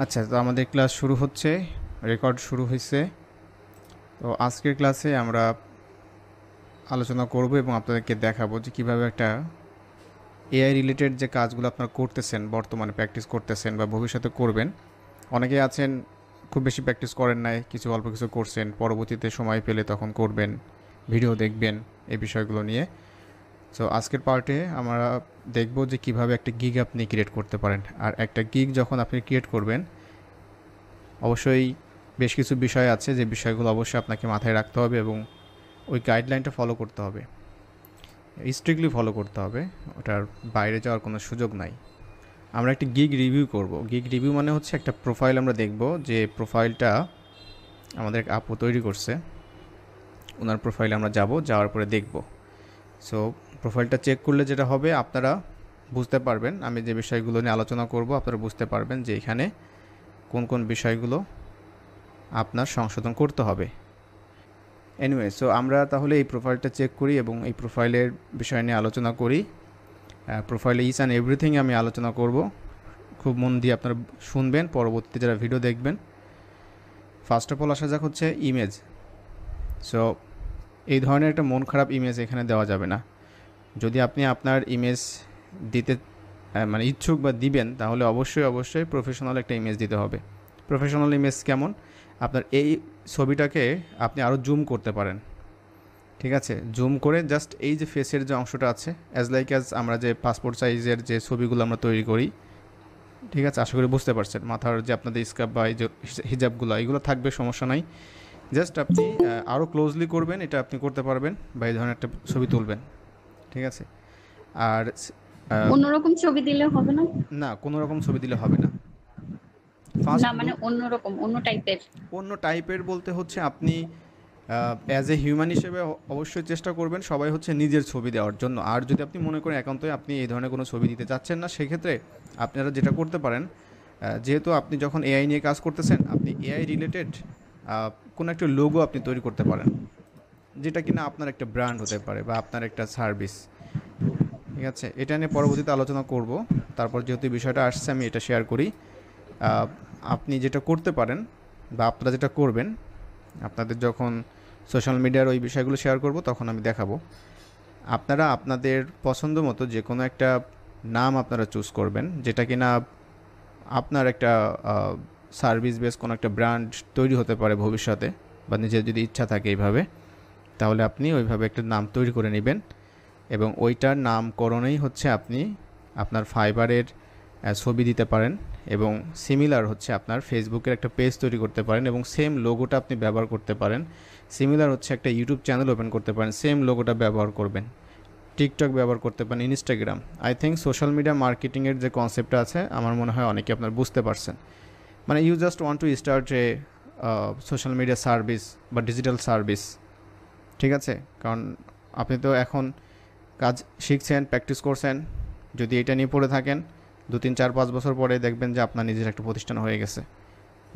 আচ্ছা, তো আমাদের ক্লাস শুরু হচ্ছে, রেকর্ড শুরু হয়েছে। তো আজকের ক্লাসে আমরা আলোচনা করব এবং আপনাদেরকে দেখাবো যে কীভাবে একটা এআই রিলেটেড যে কাজগুলো আপনারা করতেছেন, বর্তমানে প্র্যাকটিস করতেছেন বা ভবিষ্যতে করবেন। অনেকেই আছেন খুব বেশি প্র্যাকটিস করেন নাই, কিছু অল্প কিছু করছেন, পরবর্তীতে সময় পেলে তখন করবেন, ভিডিও দেখবেন এই বিষয়গুলো নিয়ে। সো আজকের পার্টে আমরা দেখব যে কীভাবে একটা গিগ আপনি ক্রিয়েট করতে পারেন। আর একটা গিগ যখন আপনি ক্রিয়েট করবেন, অবশ্যই বেশ কিছু বিষয় আছে যে বিষয়গুলো অবশ্যই আপনাকে মাথায় রাখতে হবে এবং ওই গাইডলাইনটা ফলো করতে হবে, স্ট্রিক্টলি ফলো করতে হবে। ওটার বাইরে যাওয়ার কোনো সুযোগ নাই। আমরা একটা গিগ রিভিউ করব। গিগ রিভিউ মানে হচ্ছে একটা প্রোফাইল আমরা দেখব, যে প্রোফাইলটা আমাদের আপু তৈরি করছে, ওনার প্রোফাইলে আমরা যাওয়ার পরে দেখব। সো প্রোফাইলটা চেক করলে যেটা হবে, আপনারা বুঝতে পারবেন, আমি যে বিষয়গুলো নিয়ে আলোচনা করব আপনারা বুঝতে পারবেন যে এখানে কোন কোন বিষয়গুলো আপনার সংশোধন করতে হবে। এনিওয়ে, সো আমরা তাহলে এই প্রোফাইলটা চেক করি এবং এই প্রোফাইলের বিষয় নিয়ে আলোচনা করি। প্রোফাইলে ইচ অ্যান্ড এভরিথিং আমি আলোচনা করব, খুব মন দিয়ে আপনারা শুনবেন, পরবর্তীতে যারা ভিডিও দেখবেন। ফার্স্ট অফ অল আসা যাক হচ্ছে ইমেজ। সো এই ধরনের একটা মন খারাপ ইমেজ এখানে দেওয়া যাবে না। যদি আপনি আপনার ইমেজ দিতে মানে ইচ্ছুক বা দিবেন, তাহলে অবশ্যই প্রফেশনাল একটা ইমেজ দিতে হবে। প্রফেশনাল ইমেজ কেমন? আপনার এই ছবিটাকে আপনি আরও জুম করতে পারেন, ঠিক আছে? জুম করে জাস্ট এই যে ফেসের যে অংশটা আছে, অ্যাজ আমরা যে পাসপোর্ট সাইজের যে ছবিগুলো আমরা তৈরি করি, ঠিক আছে? আশা করি বুঝতে পারছেন। মাথার যে আপনাদের স্কার্ফ বা এই যে হিজাবগুলো, এগুলো থাকবে, সমস্যা নাই। জাস্ট আপনি আরও ক্লোজলি করবেন, এটা আপনি করতে পারবেন, বা এই ধরনের একটা ছবি তুলবেন, ঠিক আছে? আর অন্যরকম ছবি দিলে হবে না? না, কোনো রকম ছবি দিলে হবে না। না ফার্স্ট মানে লুক অন্যরকম, অন্য টাইপের। অন্য টাইপের বলতে হচ্ছে আপনি অ্যাজ এ হিউম্যান হিসেবে অবশ্যই চেষ্টা করবেন সবাই হচ্ছে নিজের ছবি দেওয়ার জন্য। আর যদি আপনি মনে করেন একান্তই আপনি এই ধরনের কোনো ছবি দিতে চাচ্ছেন না, সেক্ষেত্রে আপনারা যেটা করতে পারেন, যেহেতু আপনি যখন এআই নিয়ে কাজ করতেছেন, আপনি এআই রিলেটেড কোনো একটা লোগো আপনি তৈরি করতে পারেন, যেটা কিনা আপনার একটা ব্র্যান্ড হতে পারে বা আপনার একটা সার্ভিস, ঠিক আছে? এটা নিয়ে পরবর্তীতে আলোচনা করব। তারপর যেহেতু বিষয়টা আসছে, আমি এটা শেয়ার করি। আপনি যেটা করতে পারেন বা আপনারা যেটা করবেন, আপনাদের যখন সোশ্যাল মিডিয়ার ওই বিষয়গুলো শেয়ার করব, তখন আমি দেখাবো। আপনারা আপনাদের পছন্দ মতো যে কোনো একটা নাম আপনারা চুজ করবেন, যেটা কিনা আপনার একটা সার্ভিস বেস কোনো একটা ব্র্যান্ড তৈরি হতে পারে ভবিষ্যতে, বা নিজের যদি ইচ্ছা থাকে এইভাবে, তাহলে আপনি ওইভাবে একটা নাম তৈরি করে নেবেন এবং ওইটার নামকরণেই হচ্ছে আপনি আপনার ফাইবারের ছবি দিতে পারেন এবং সিমিলার হচ্ছে আপনার ফেসবুকের একটা পেজ তৈরি করতে পারেন এবং সেম লোগোটা আপনি ব্যবহার করতে পারেন। সিমিলার হচ্ছে একটা ইউটিউব চ্যানেল ওপেন করতে পারেন, সেম লোগোটা ব্যবহার করবেন। টিকটক ব্যবহার করতে পারেন, Instagram. I think social media মার্কেটিংয়ের যে কনসেপ্টটা আছে, আমার মনে হয় অনেকে আপনার বুঝতে পারছেন। মানে you just want to start a social media service বা ডিজিটাল সার্ভিস, ঠিক আছে? কারণ আপনি তো এখন কাজ শিখছেন, প্র্যাকটিস করছেন। যদি এটা নিয়ে পড়ে থাকেন, 2 3 4 5 বছর পরে দেখবেন যে আপনার নিজের একটা প্রতিষ্ঠান হয়ে গেছে।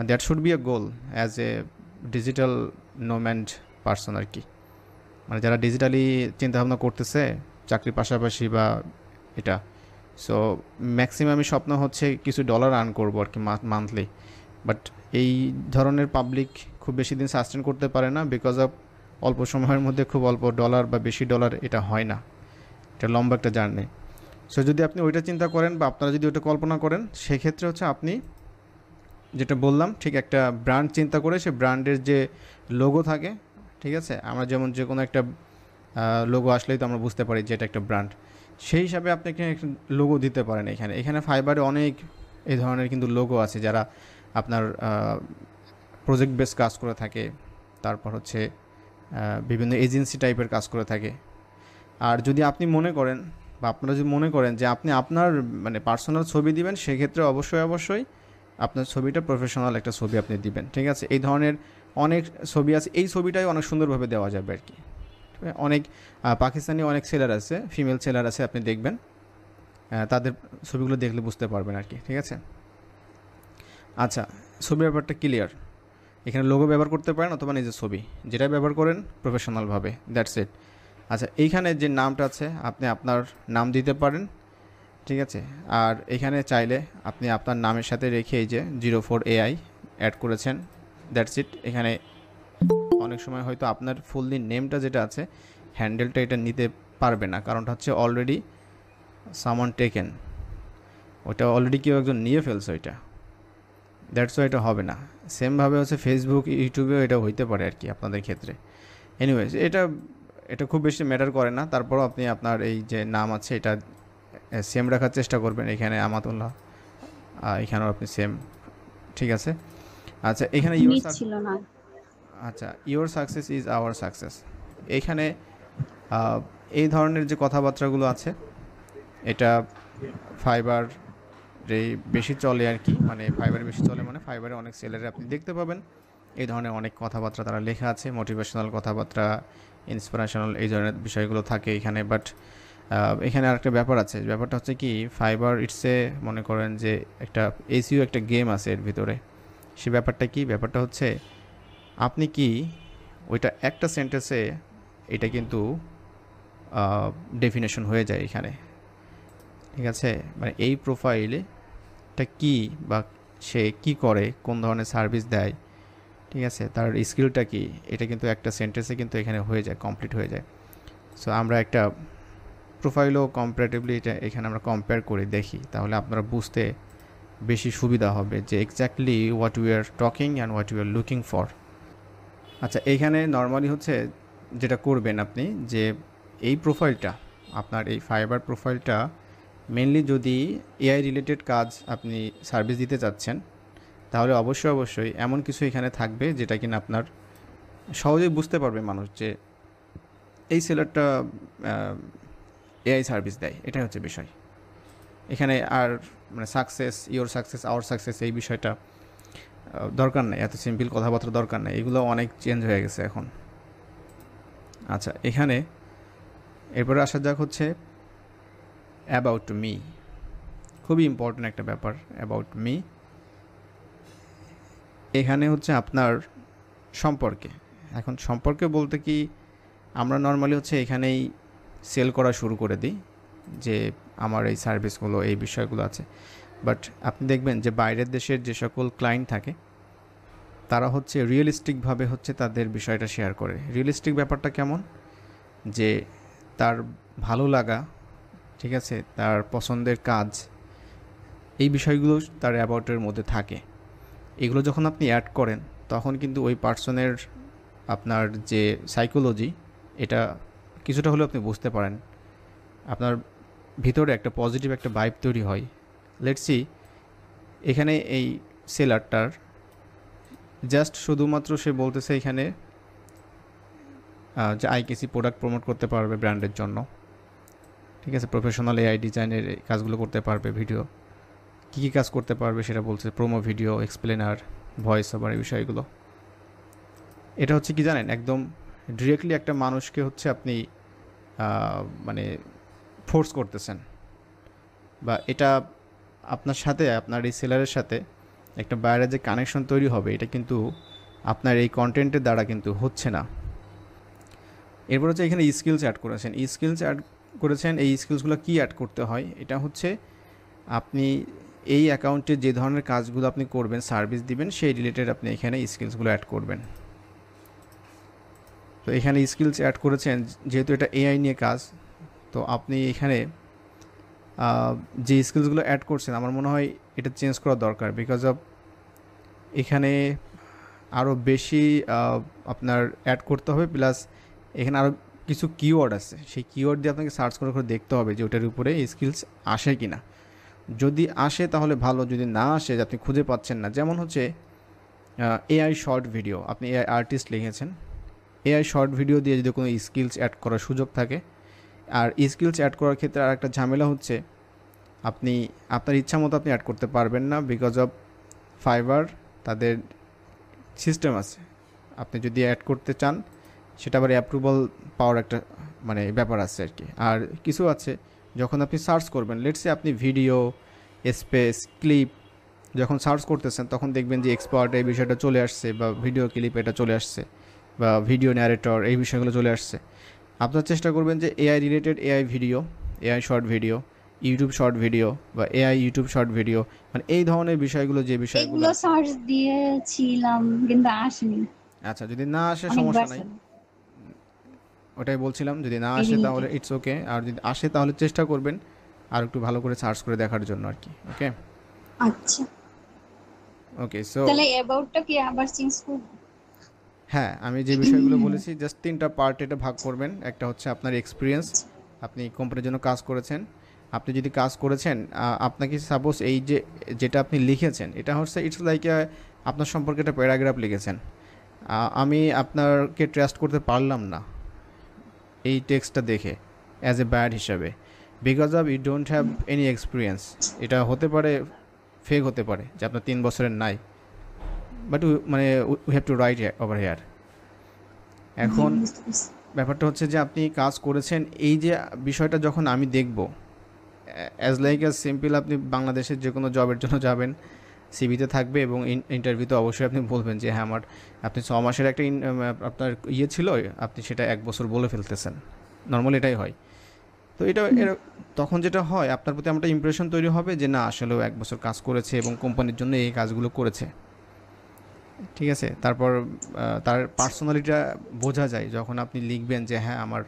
That should be a goal as a digital nomad person আর কি। মানে যারা ডিজিটালি চিন্তাভাবনা করতেছে চাকরির পাশাপাশি বা এটা, সো ম্যাক্সিমামই স্বপ্ন হচ্ছে কিছু ডলার আর্ন করবো আর কি মান্থলি। বাট এই ধরনের পাবলিক খুব বেশি দিন সাস্টেন করতে পারে না, বিকজ অফ অল্প সময়ের মধ্যে খুব অল্প ডলার বা বেশি ডলার এটা হয় না, এটা লম্বা একটা জার্নি। সো যদি আপনি ওইটা চিন্তা করেন বা আপনারা যদি ওইটা কল্পনা করেন, সেক্ষেত্রে হচ্ছে আপনি যেটা বললাম, ঠিক একটা ব্র্যান্ড চিন্তা করে সেই ব্র্যান্ডের যে লোগো থাকে, ঠিক আছে? আমরা যেমন যে কোনো একটা লোগো আসলেই তো আমরা বুঝতে পারি যে এটা একটা ব্র্যান্ড, সেই হিসাবে আপনি এখানে একটা লোগো দিতে পারেন। এখানে ফাইবারে অনেক এই ধরনের কিন্তু লোগো আছে, যারা আপনার প্রজেক্ট বেস কাজ করে থাকে, তারপর হচ্ছে বিভিন্ন এজেন্সি টাইপের কাজ করে থাকে। আর যদি আপনি মনে করেন বা আপনারা যদি মনে করেন যে আপনি আপনার মানে পার্সোনাল ছবি দিবেন, সেক্ষেত্রে অবশ্যই আপনার ছবিটা প্রফেশনাল একটা ছবি আপনি দিবেন, ঠিক আছে? এই ধরনের অনেক ছবি আছে, এই ছবিটাই অনেক সুন্দরভাবে দেওয়া যাবে আর কি। অনেক পাকিস্তানি অনেক সেলার আছে, ফিমেল সেলার আছে, আপনি দেখবেন, তাদের ছবিগুলো দেখলে বুঝতে পারবেন আর কি, ঠিক আছে? আচ্ছা, ছবির ব্যাপারটা ক্লিয়ার। এখানে লোগো ব্যবহার করতে পারেন অথবা নিজের ছবি, যেটা ব্যবহার করেন প্রফেশনালভাবে, দ্যাটস ইট। আচ্ছা, এইখানে যে নামটা আছে, আপনি আপনার নাম দিতে পারেন ঠিক আছে। আর এখানে চাইলে আপনি আপনার নামের সাথে রেখে এই যে 04 AI অ্যাড করেছেন, দ্যাটস ইট। এখানে অনেক সময় হয়তো আপনার ফুললি নেমটা যেটা আছে হ্যান্ডেলটা এটা নিতে পারবে না, কারণটা হচ্ছে অলরেডি সামন টেকেন, ওটা অলরেডি কেউ একজন নিয়ে ফেলছে ওইটা, দ্যাটস ওয়াই এটা হবে না। সেমভাবে হচ্ছে ফেসবুক ইউটিউবেও এটা হইতে পারে আর কি আপনাদের ক্ষেত্রে। এনিওয়েজ এটা এটা খুব বেশি ম্যাটার করে না, তারপরও আপনি আপনার এই যে নাম আছে এটা সেম রাখার চেষ্টা করবেন। এখানে আমাতুল্লাহ, এখানেও আপনি সেম, ঠিক আছে। আচ্ছা এখানে মিস ছিল না। আচ্ছা your success is our success, এইখানে এই ধরনের যে কথাবার্তাগুলো আছে এটা ফাইবার বেশি চলে আর কি, মানে ফাইবারে বেশি চলে, মানে ফাইবারে অনেক সেলারে আপনি দেখতে পাবেন এই ধরনের অনেক কথাবার্তা তারা লেখা আছে, মোটিভেশনাল কথাবার্তা, ইন্সপিরেশনাল, এই ধরনের বিষয়গুলো থাকে এখানে। বাট এখানে আরেকটা ব্যাপার আছে, ব্যাপারটা হচ্ছে কি ফাইবার ইটসে মনে করেন যে একটা এসিও একটা গেম আছে এর ভিতরে। সে ব্যাপারটা কি, ব্যাপারটা হচ্ছে আপনি কি ওইটা একটা সেন্টেন্সে এটা কিন্তু ডেফিনেশন হয়ে যায় এখানে, ঠিক আছে। মানে এই প্রোফাইলটা কি বা সে কি করে, কোন ধরনের সার্ভিস দেয়, ঠিক আছে, তার স্কিলটা কি, এটা কিন্তু একটা সেন্টেন্সে কিন্তু এখানে হয়ে যায়, কমপ্লিট হয়ে যায়। সো আমরা একটা প্রোফাইলও কম্পারেটিভলি এটা এখানে আমরা কম্পেয়ার করে দেখি, তাহলে আপনারা বুঝতে বেশি সুবিধা হবে যে exactly what we are talking and what you are looking for. আচ্ছা এইখানে নর্মালি হচ্ছে যেটা করবেন আপনি, যে এই প্রোফাইলটা আপনার এই ফাইবার প্রোফাইলটা মেনলি যদি এআই রিলেটেড কাজ আপনি সার্ভিস দিতে চাচ্ছেন, তাহলে অবশ্যই এমন কিছু এখানে থাকবে যেটা কিনা আপনার সহজেই বুঝতে পারবে মানুষ যে এই সেলারটা এআই সার্ভিস দেয়, এটাই হচ্ছে বিষয় এখানে। আর মানে success, your success, hour success, এই বিষয়টা দরকার নেই, এত সিম্পল কথাবার্তা দরকার নেই, এগুলো অনেক চেঞ্জ হয়ে গেছে এখন। আচ্ছা এখানে এরপরে আসা যাক হচ্ছে অ্যাবাউট মি, খুবই ইম্পর্ট্যান্ট একটা ব্যাপার অ্যাবাউট মি। এখানে হচ্ছে আপনার সম্পর্কে, এখন সম্পর্কে বলতে কি আমরা নর্মালি হচ্ছে এখানেই সেল করা শুরু করে দিই যে আমার এই সার্ভিসগুলো, এই বিষয়গুলো আছে। বাট আপনি দেখবেন যে বাইরের দেশের যে সকল ক্লায়েন্ট থাকে তারা হচ্ছে রিয়েলিস্টিকভাবে হচ্ছে তাদের বিষয়টা শেয়ার করে। রিয়েলিস্টিক ব্যাপারটা কেমন, যে তার ভালো লাগা, ঠিক আছে, তার পছন্দের কাজ, এই বিষয়গুলো তার অ্যাবাউটের মধ্যে থাকে। এগুলো যখন আপনি অ্যাড করেন তখন কিন্তু ওই পার্সনের আপনার যে সাইকোলজি এটা কিছুটা হলেও আপনি বুঝতে পারেন, আপনার ভিতরে একটা পজিটিভ একটা ভাইব তৈরি হয়। লেটস সি এখানে এই সেলারটার জাস্ট শুধুমাত্র সে বলতেছে এখানে যে আইকেসি প্রোডাক্ট প্রমোট করতে পারবে ব্র্যান্ডের জন্য, ঠিক আছে, প্রফেশনাল এআই ডিজাইনের কাজগুলো করতে পারবে, ভিডিও কী কী কাজ করতে পারবে সেটা বলছে, promo video, explainer, voice over, এই বিষয়গুলো। এটা হচ্ছে কি জানেন, একদম ডিরেক্টলি একটা মানুষকে হচ্ছে আপনি মানে ফোর্স করতেছেন, বা এটা আপনার সাথে, আপনার এই সেলারের সাথে একটা বাইরে যে কানেকশন তৈরি হবে এটা কিন্তু আপনার এই কন্টেন্টের দ্বারা কিন্তু হচ্ছে না। এরপর হচ্ছে এখানে স্কিলস অ্যাড করেছেন, এই স্কিলসগুলো কি অ্যাড করতে হয়, এটা হচ্ছে আপনি এই অ্যাকাউন্টে যে ধরনের কাজগুলো আপনি করবেন, সার্ভিস দিবেন, সেই রিলেটেড আপনি এখানে স্কিলসগুলো অ্যাড করবেন। তো এখানে স্কিলস অ্যাড করেছেন, যেহেতু এটা এআই নিয়ে কাজ, তো আপনি এখানে যে স্কিলসগুলো অ্যাড করছেন আমার মনে হয় এটা চেঞ্জ করা দরকার, বিকজ অফ এখানে আরও বেশি আপনার অ্যাড করতে হবে, প্লাস এখানে আরও কিছু কিওয়ার্ড আছে, সেই কিওয়ার্ড দিয়ে আপনাকে সার্চ করে দেখতে হবে যে ওটার উপরে স্কিলস আসে কি না। যদি আসে তাহলে ভালো, যদি না আসে যে আপনি খুঁজে পাচ্ছেন না, যেমন হচ্ছে এআই শর্ট ভিডিও, আপনি এআই আর্টিস্ট লিখেছেন, এআই শর্ট ভিডিও দিয়ে যদি কোনো স্কিলস অ্যাড করার সুযোগ থাকে। আর স্কিলস অ্যাড করার ক্ষেত্রে আর একটা ঝামেলা হচ্ছে আপনি আপনার ইচ্ছা মতো আপনি অ্যাড করতে পারবেন না, বিকজ অফ ফাইবার তাদের সিস্টেম আছে, আপনি যদি অ্যাড করতে চান সেটা আবার অ্যাপ্রুভাল পাওয়ার একটা মানে ব্যাপার আছে আর কি। আর কিছু আছে যখন আপনি সার্চ করবেন, লেটসে আপনি ভিডিও, স্পেস, ক্লিপ যখন সার্চ করতেছেন তখন দেখবেন যে এক্সপার্ট এই বিষয়টা চলে আসছে, বা ভিডিও ক্লিপ এটা চলে আসছে, বা ভিডিও ন্যারেটর, এই বিষয়গুলো চলে আসছে। আপনার চেষ্টা করবেন যে AI related AI video, AI short video, YouTube short video বা এআই ইউটিউব শর্ট ভিডিও, মানে এই ধরনের বিষয়গুলো, যে বিষয়গুলো এগুলো আছে। সার্চ দিয়েছিলাম কিন্তু আসেনি। আচ্ছা, যদি না আসে সমস্যা অনেকবার নাই, ওটাই বলছিলাম, যদি না এই আসে তাহলে রিলেটেড। ইটস ওকে, আর যদি আসে তাহলে চেষ্টা করবেন আর একটু ভালো করে সার্চ করে দেখার জন্য আর কি। ওকে, আচ্ছা, ওকে। সো তাহলে অ্যাবাউটটা কি আবার চেঞ্জ করব? হ্যাঁ, আমি যে বিষয়গুলো বলেছি জাস্ট 3টা পার্ট এটা ভাগ করবেন। একটা হচ্ছে আপনার এক্সপিরিয়েন্স, আপনি কোম্পানির জন্য কাজ করেছেন। আপনি যদি কাজ করেছেন, আপনাকে সাপোজ এই যে যেটা আপনি লিখেছেন এটা হচ্ছে ইটস লাইক আপনার সম্পর্কে একটা প্যারাগ্রাফ লিখেছেন। আমি আপনাকে ট্রাস্ট করতে পারলাম না এই টেক্সটটা দেখে অ্যাজ এ ব্যাড হিসাবে, because of you don't have any experience. এটা হতে পারে ফেক হতে পারে যে আপনার 3 বছরের নাই, বাট মানে we have to write over here. জি, এখন বুঝতে পারছি। ব্যাপারটা হচ্ছে যে আপনি কাজ করেছেন, এই যে বিষয়টা যখন আমি দেখব, অ্যাজ লাইক অ্যাজ সিম্পল, আপনি বাংলাদেশের যে কোনো জবের জন্য যাবেন, সিভিতে থাকবে এবং ইন্টারভিউতে অবশ্যই আপনি বলবেন যে হ্যাঁ আমার, আপনি 6 মাসের একটা আপনার ইয়ে ছিল, আপনি সেটা 1 বছর বলে ফেলতেছেন। নর্মালি এটাই হয়। তো এটা তখন যেটা হয়, আপনার প্রতি একটা ইমপ্রেশন তৈরি হবে যে না আসলেও 1 বছর কাজ করেছে এবং কোম্পানির জন্য এই কাজগুলো করেছে। ঠিক আছে, তারপর তার পার্সোনালিটা বোঝা যায় যখন আপনি লিখবেন যে হ্যাঁ আমার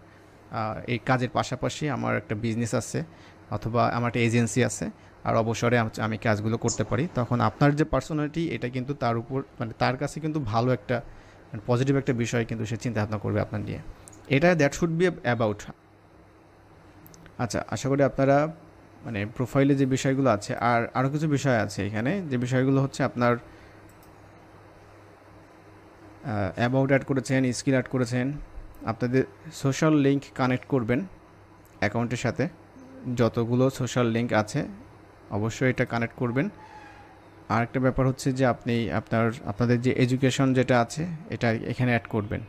এই কাজের পাশাপাশি আমার একটা বিজনেস আছে, অথবা আমার একটা এজেন্সি আছে, আর অবসরে আমি কাজগুলো করতে পারি। তখন আপনার যে পার্সোনালিটি, এটা কিন্তু তার উপর, মানে তার কাছে কিন্তু ভালো একটা, মানে পজিটিভ একটা বিষয় কিন্তু সে চিন্তা ভাবনা করবে আপনার নিয়ে। এটা দ্যাট শুড বি অ্যাবাউট। আচ্ছা, আশা করি আপনারা মানে প্রোফাইলে যে বিষয়গুলো আছে, আর আরও কিছু বিষয় আছে এখানে, যে বিষয়গুলো হচ্ছে আপনার অ্যাবাউট অ্যাড করেছেন, স্কিল অ্যাড করেছেন, আপনাদের সোশ্যাল লিঙ্ক কানেক্ট করবেন অ্যাকাউন্টের সাথে। যতগুলো সোশ্যাল লিঙ্ক আছে অবশ্যই এটা কানেক্ট করবেন। আর একটা ব্যাপার হচ্ছে যে আপনি আপনাদের যে এডুকেশন যেটা আছে এটা এখানে অ্যাড করবেন।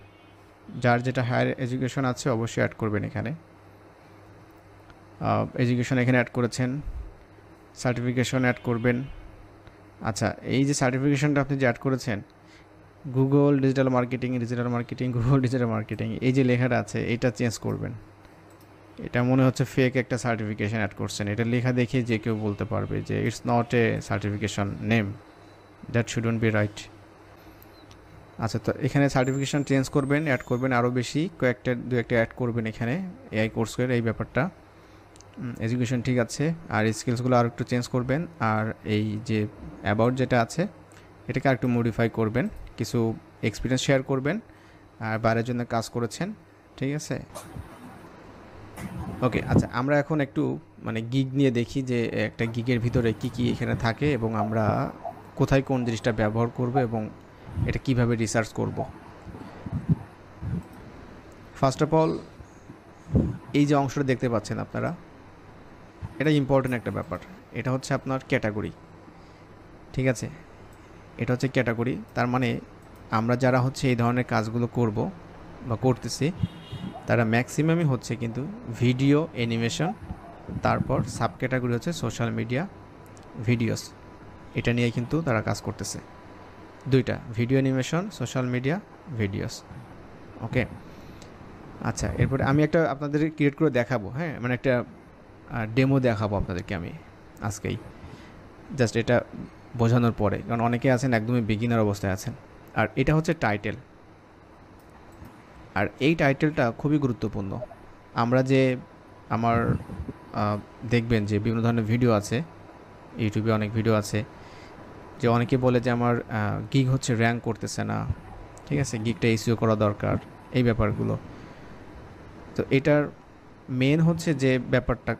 যার যেটা হায়ার এডুকেশন আছে অবশ্যই অ্যাড করবেন এখানে। এডুকেশন এখানে অ্যাড করেছেন, সার্টিফিকেশন অ্যাড করবেন। আচ্ছা, এই যে সার্টিফিকেশনটা আপনি যে অ্যাড করেছেন, Google digital marketing, Google digital marketing, এই যে লেখাটা আছে এটা চেঞ্জ করবেন। এটা মনে হচ্ছে ফেক একটা সার্টিফিকেশন অ্যাড করছেন। এটা লেখা দেখে যে কেউ বলতে পারবে যে it's not a certification name, that shouldn't B right. আচ্ছা, তো এখানে সার্টিফিকেশন চেঞ্জ করবেন, অ্যাড করবেন আরও বেশি, দু একটা অ্যাড করবেন এখানে, এআই কোর্স করে এই ব্যাপারটা। এডুকেশন ঠিক আছে, আর স্কিলসগুলো আর একটু চেঞ্জ করবেন। আর এই যে অ্যাবাউট যেটা আছে এটাকে আর একটু মডিফাই করবেন, কিছু এক্সপিরিয়েন্স শেয়ার করবেন, আর বাইরের জন্য কাজ করেছেন। ঠিক আছে, ওকে। আচ্ছা, আমরা এখন একটু মানে গিগ নিয়ে দেখি যে একটা গিগের ভিতরে কি কি এখানে থাকে, এবং আমরা কোথায় কোন জিনিসটা ব্যবহার করব এবং এটা কিভাবে রিসার্চ করব। ফার্স্ট অফ অল, এই যে অংশটা দেখতে পাচ্ছেন আপনারা, এটা ইম্পর্টেন্ট একটা ব্যাপার। এটা হচ্ছে আপনার ক্যাটাগরি। ঠিক আছে, এটা হচ্ছে ক্যাটাগরি। তার মানে আমরা যারা হচ্ছে এই ধরনের কাজগুলো করব বা করতেছি, তারা ম্যাক্সিমামই হচ্ছে কিন্তু ভিডিও অ্যানিমেশন, তারপর সাব ক্যাটাগরি হচ্ছে সোশ্যাল মিডিয়া ভিডিওস। এটা নিয়ে কিন্তু তারা কাজ করতেছে, দুইটা, video animation, social media videos. Okay, আচ্ছা, এরপরে আমি একটা আপনাদের ক্রিয়েট করে দেখাবো। হ্যাঁ, মানে একটা ডেমো দেখাবো আপনাদেরকে আমি আজকেই, জাস্ট এটা বোঝানোর পরে, কারণ অনেকে আছেন একদমই বিগিনার অবস্থায় আছেন। আর এটা হচ্ছে টাইটেল, আর এই টাইটেলটা খুবই গুরুত্বপূর্ণ। আমরা যে আমার দেখবেন যে বিভিন্ন ধরনের ভিডিও আছে, ইউটিউবে অনেক ভিডিও আছে, যে অনেকে বলে যে আমার গিগ হচ্ছে র্যাঙ্ক করতেছে না। ঠিক আছে, গিগটা এসইও করা দরকার, এই ব্যাপারগুলো। তো এটার মেন হচ্ছে যে ব্যাপারটা,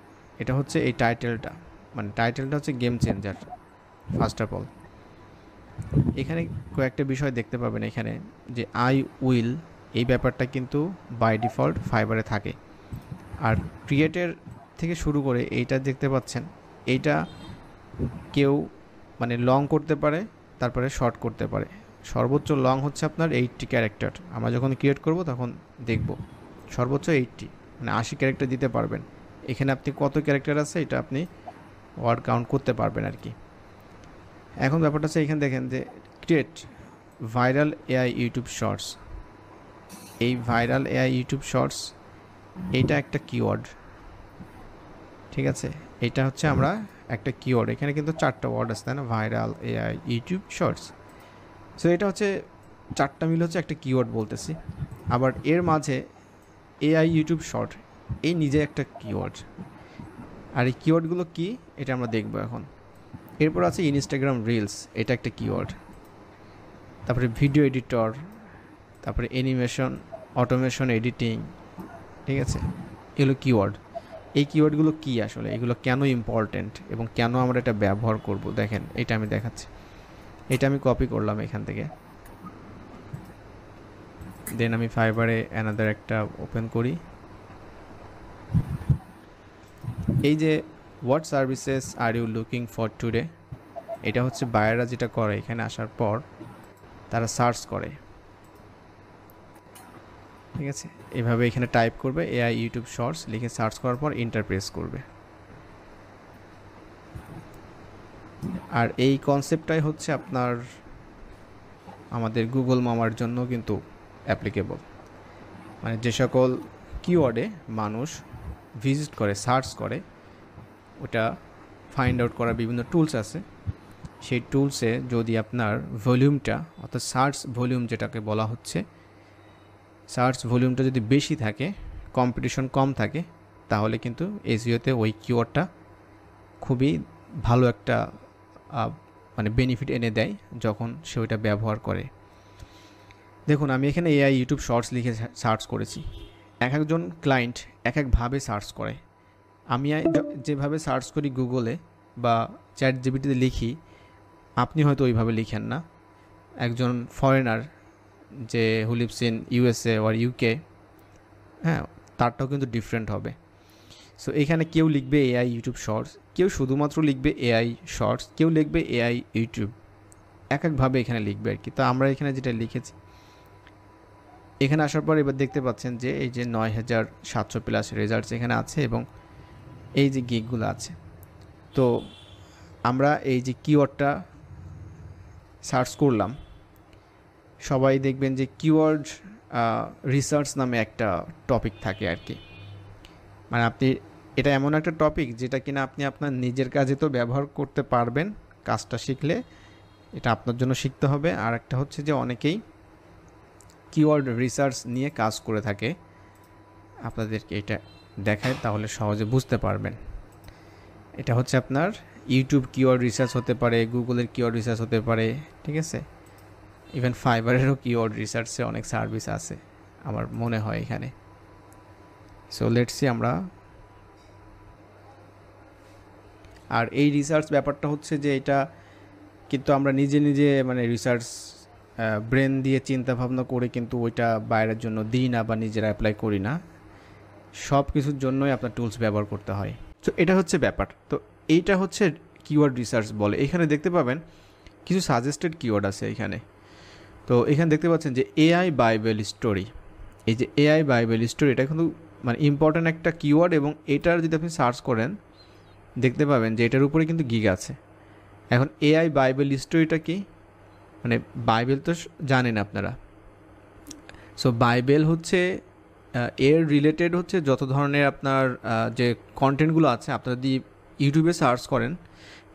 এটা হচ্ছে এই টাইটেলটা, মানে টাইটেলটা হচ্ছে game changer. First of all, এখানে কয়েকটা বিষয় দেখতে পাবেন এখানে, যে আই উইল, এই ব্যাপারটা কিন্তু বাই ডিফল্ট ফাইবারে থাকে। আর ক্রিয়েটের থেকে শুরু করে এইটা দেখতে পাচ্ছেন, এইটা কেউ মানে লং করতে পারে, তারপরে শর্ট করতে পারে। সর্বোচ্চ লং হচ্ছে আপনার 80 ক্যারেক্টার। আমরা যখন ক্রিয়েট করব তখন দেখব সর্বোচ্চ 80, মানে 80 ক্যারেক্টার দিতে পারবেন। এখানে আপনি কত ক্যারেক্টার আছে এটা আপনি ওয়ার্ড কাউন্ট করতে পারবেন আর কি। এখন ব্যাপারটা হচ্ছে এখানে দেখেন যে create viral AI YouTube shorts. এই ভাইরাল এআই ইউটিউব শর্টস, এইটা একটা কিওয়ার্ড। ঠিক আছে, এটা হচ্ছে আমরা একটা কিওয়ার্ড, এখানে কিন্তু 4টা ওয়ার্ড আছে তাই না, viral, AI, YouTube, shorts. So এটা হচ্ছে 4টা মিলে হচ্ছে একটা কিওয়ার্ড বলতেছি। আবার এর মাঝে এআই, ইউটিউব, শর্ট এই নিজে একটা কিওয়ার্ড। আর এই কিওয়ার্ডগুলো কি এটা আমরা দেখব এখন। এরপর আছে ইনস্টাগ্রাম রিলস, এটা একটা কিওয়ার্ড। তারপরে ভিডিও এডিটর, তারপরে অ্যানিমেশন, অটোমেশন, এডিটিং, ঠিক আছে, এগুলো কিওয়ার্ড। এই কিওয়ার্ডগুলো কি আসলে, এগুলো কেন ইম্পর্ট্যান্ট এবং কেন আমরা এটা ব্যবহার করব দেখেন, এটা আমি দেখাচ্ছি। এটা আমি কপি করলাম এখান থেকে, দেন আমি ফাইবারে অ্যানাদার একটা ওপেন করি। এই যে what services are you looking for today, এটা হচ্ছে বায়াররা যেটা করে এখানে আসার পর তারা সার্চ করে, ঠিক আছে, এভাবে এখানে টাইপ করবে এআই ইউটিউব শর্টস লিখে সার্চ করার পর এন্টার প্রেস করবে। আর এই কনসেপ্টটাই হচ্ছে আপনার আমাদের গুগল মামার জন্য কিন্তু অ্যাপ্লিকেবল। মানে যে সকল কিওয়ার্ডে মানুষ ভিজিট করে, সার্চ করে, ওটা ফাইন্ড আউট করার বিভিন্ন টুলস আছে। সেই টুলসে যদি আপনার ভলিউমটা, অর্থাৎ সার্চ ভলিউম যেটাকে বলা হচ্ছে, সার্চ ভলিউমটা যদি বেশি থাকে, কম্পিটিশন কম থাকে, তাহলে কিন্তু এসইওতে ওই কিওয়ার্ডটা খুবই ভালো একটা মানে বেনিফিট এনে দেয় যখন সে ওইটা ব্যবহার করে। দেখুন আমি এখানে এআই ইউটিউব শর্টস লিখে সার্চ করেছি। এক একজন ক্লায়েন্ট এক একভাবে সার্চ করে। আমি যেভাবে সার্চ করি গুগলে বা চ্যাট জিপিটিতে লিখি, আপনি হয়তো ওইভাবে লিখেন না। একজন ফরেনার যে who lives in USA or UK, হ্যাঁ, তারটাও কিন্তু ডিফারেন্ট হবে। সো এখানে কেউ লিখবে এআই ইউটিউব শর্টস, কেউ শুধুমাত্র লিখবে এআই শর্টস, কেউ লিখবে এআই ইউটিউব, এক একভাবে এখানে লিখবে আর কি। তো আমরা এখানে যেটা লিখেছি, এখানে আসার পর এবার দেখতে পাচ্ছেন যে এই যে 9700+ রেজাল্টস এখানে আছে এবং এই যে গিগগুলো আছে। তো আমরা এই যে কিওয়ার্ডটা সার্চ করলাম, সবাই দেখবেন যে কিওয়ার্ড রিসার্চ নামে একটা টপিক থাকে আর কি। মানে আপনি এটা এমন একটা টপিক যেটা কিনা আপনি আপনার নিজের কাজে তো ব্যবহার করতে পারবেন, কাজটা শিখলে এটা আপনার জন্য শিখতে হবে। আর একটা হচ্ছে যে অনেকেই কিওয়ার্ড রিসার্চ নিয়ে কাজ করে থাকে, আপনাদেরকে এটা দেখায় তাহলে সহজে বুঝতে পারবেন। এটা হচ্ছে আপনার ইউটিউব কিওয়ার্ড রিসার্চ হতে পারে, গুগলের কিওয়ার্ড রিসার্চ হতে পারে, ঠিক আছে। ইভেন ফাইবারেরও কিওয়ার্ড রিসার্চে অনেক সার্ভিস আছে আমার মনে হয় এখানে। সো লেটস সি আমরা। আর এই রিসার্চ ব্যাপারটা হচ্ছে যে এটা কিন্তু আমরা নিজে নিজে মানে রিসার্চ ব্রেন দিয়ে চিন্তা ভাবনা করে কিন্তু ওইটা বাইরের জন্য দিই না বা নিজেরা অ্যাপ্লাই করি না, সব কিছুর জন্যই আপনার টুলস ব্যবহার করতে হয়। তো এটা হচ্ছে ব্যাপার। তো এইটা হচ্ছে কিওয়ার্ড রিসার্চ বলে। এখানে দেখতে পাবেন কিছু সাজেস্টেড কিওয়ার্ড আছে এখানে। তো এখানে দেখতে পাচ্ছেন যে এআই বাইবেল স্টোরি, এই যে এআই বাইবেল স্টোরি এটা কিন্তু মানে ইম্পর্ট্যান্ট একটা কিওয়ার্ড এবং এটার যদি আপনি সার্চ করেন দেখতে পাবেন যে এটার উপরে কিন্তু গিগ আছে। এখন এআই বাইবেল স্টোরিটা কি, মানে বাইবেল তো জানেন আপনারা। সো বাইবেল হচ্ছে এর রিলেটেড হচ্ছে যত ধরনের আপনার যে কন্টেন্টগুলো আছে, আপনারা যদি ইউটিউবে সার্চ করেন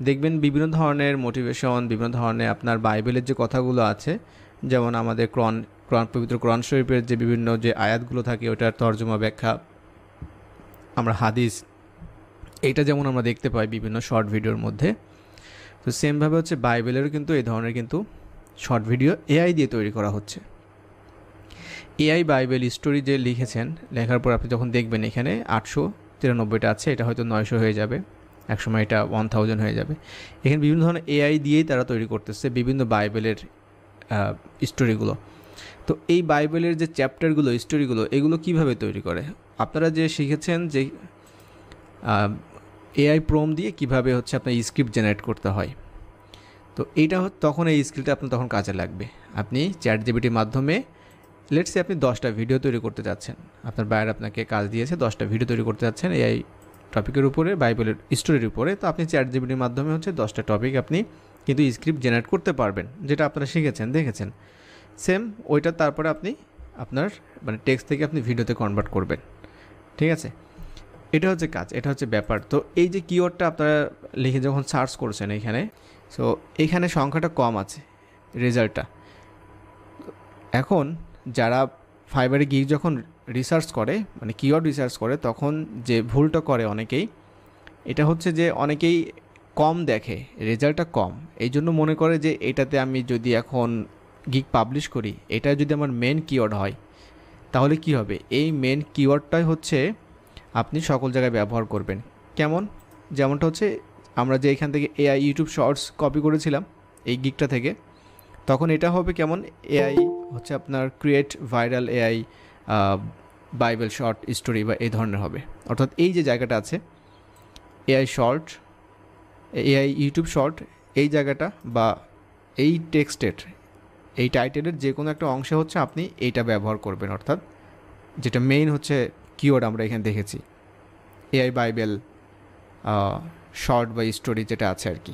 দেখবেন বিভিন্ন ধরনের মোটিভেশন, বিভিন্ন ধরনের আপনার বাইবেলের যে কথাগুলো আছে, যেমন আমাদের পবিত্র কোরআন শরীফের যে বিভিন্ন যে আয়াতগুলো থাকে ওটার তর্জমা ব্যাখ্যা, আমরা হাদিস, এইটা যেমন আমরা দেখতে পাই বিভিন্ন শর্ট ভিডিওর মধ্যে। তো সেমভাবে হচ্ছে বাইবেলেরও কিন্তু এই ধরনের কিন্তু শর্ট ভিডিও এআই দিয়ে তৈরি করা হচ্ছে। এআই বাইবেল স্টোরি যে লিখেছেন, লেখার পর আপনি যখন দেখবেন এখানে 893টা আছে, এটা হয়তো 900 হয়ে যাবে, একসময় এটা 1000 হয়ে যাবে। এখানে বিভিন্ন ধরনের এআই দিয়েই তারা তৈরি করতেছে বিভিন্ন বাইবেলের স্টোরিগুলো। তো এই বাইবেলের যে চ্যাপ্টারগুলো, স্টোরিগুলো, এগুলো কিভাবে তৈরি করে, আপনারা যে শিখেছেন যে এআই প্রম দিয়ে কিভাবে হচ্ছে আপনার স্ক্রিপ্ট জেনারেট করতে হয়, তো এইটা তখন এই স্কিলটা আপনার তখন কাজে লাগবে। আপনি চ্যাট জিপিটির মাধ্যমে লেটস সে আপনি 10টা ভিডিও তৈরি করতে যাচ্ছেন, আপনার বাইরে আপনাকে কাজ দিয়েছে 10টা ভিডিও তৈরি করতে যাচ্ছেন এআই টপিকের উপরে, বাইবেলের স্টোরির উপরে। তো আপনি চ্যাট জিপিটির মাধ্যমে হচ্ছে 10টা টপিক আপনি কিন্তু স্ক্রিপ্ট জেনারেট করতে পারবেন, যেটা আপনারা শিখেছেন, দেখেছেন। সেম ওইটা তারপরে আপনি আপনার মানে টেক্সট থেকে আপনি ভিডিওতে কনভার্ট করবেন, ঠিক আছে। এটা হচ্ছে কাজ, এটা হচ্ছে ব্যাপার। তো এই যে কিওয়ার্ডটা আপনারা লিখে যখন সার্চ করছেন এখানে, সো এখানে সংখ্যাটা কম আছে রেজাল্টটা। এখন যারা ফাইবারে গিয়ে যখন রিসার্চ করে, মানে কিওয়ার্ড রিসার্চ করে, তখন যে ভুলটা করে অনেকেই, এটা হচ্ছে যে অনেকেই কম দেখে, রেজাল্টটা কম, এই জন্য মনে করে যে এটাতে আমি যদি এখন গিগ পাবলিশ করি, এটা যদি আমার মেন কিওয়ার্ড হয় তাহলে কি হবে। এই মেন কিওয়ার্ডটাই হচ্ছে আপনি সকল জায়গায় ব্যবহার করবেন। কেমন? যেমনটা হচ্ছে আমরা যে এখান থেকে এআই ইউটিউব শর্টস কপি করেছিলাম এই গিগটা থেকে, তখন এটা হবে কেমন, এআই হচ্ছে আপনার create viral AI Bible short story বা এই ধরনের হবে। অর্থাৎ এই যে জায়গাটা আছে AI short, AI YouTube short, এই জায়গাটা বা এই টেক্সটের, এই টাইটেলের যে কোনো একটা অংশে হচ্ছে আপনি এইটা ব্যবহার করবেন। অর্থাৎ যেটা মেইন হচ্ছে কিওয়ার্ড আমরা এখানে দেখেছি, এআই বাইবেল শর্ট বা স্টোরি যেটা আছে আর কি।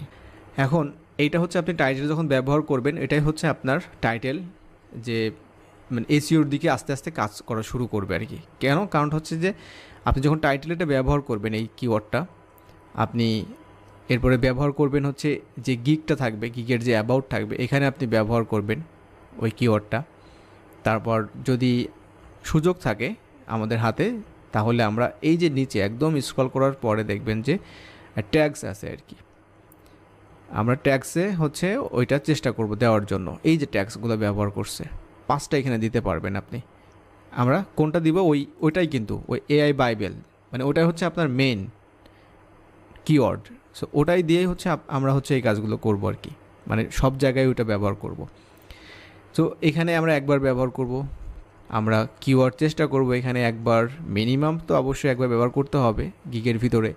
এখন এইটা হচ্ছে আপনি টাইটেল যখন ব্যবহার করবেন, এটাই হচ্ছে আপনার টাইটেল যে মানে এসইওর দিকে আস্তে আস্তে কাজ করা শুরু করবে আর কি। কেন? কারণ হচ্ছে যে আপনি যখন টাইটেলটা ব্যবহার করবেন এই কিওয়ার্ডটা, আপনি এরপরে ব্যবহার করবেন হচ্ছে যে গিগটা থাকবে, গিগের যে অ্যাবাউট থাকবে, এখানে আপনি ব্যবহার করবেন ওই কিওয়ার্ডটা। তারপর যদি সুযোগ থাকে আমাদের হাতে, তাহলে আমরা এই যে নিচে একদম স্ক্রল করার পরে দেখবেন যে ট্যাগস আছে আর কি, আমরা ট্যাগসে হচ্ছে ওইটা চেষ্টা করব দেওয়ার জন্য। এই যে ট্যাগসগুলো ব্যবহার করছে 5টা এখানে দিতে পারবেন আপনি। আমরা কোনটা দিব, ওইটাই কিন্তু ওই এআই বাইবেল, মানে ওটাই হচ্ছে আপনার মেন কিওয়ার্ড। সো ওটাই দিয়েই হচ্ছে আমরা হচ্ছে এই কাজগুলো করব আর কি, মানে সব জায়গায় ওইটা ব্যবহার করব। তো এখানে আমরা একবার ব্যবহার করব, আমরা কিওয়ার্ড চেষ্টা করব এখানে একবার, মিনিমাম তো অবশ্যই একবার ব্যবহার করতে হবে গিগের ভিতরে,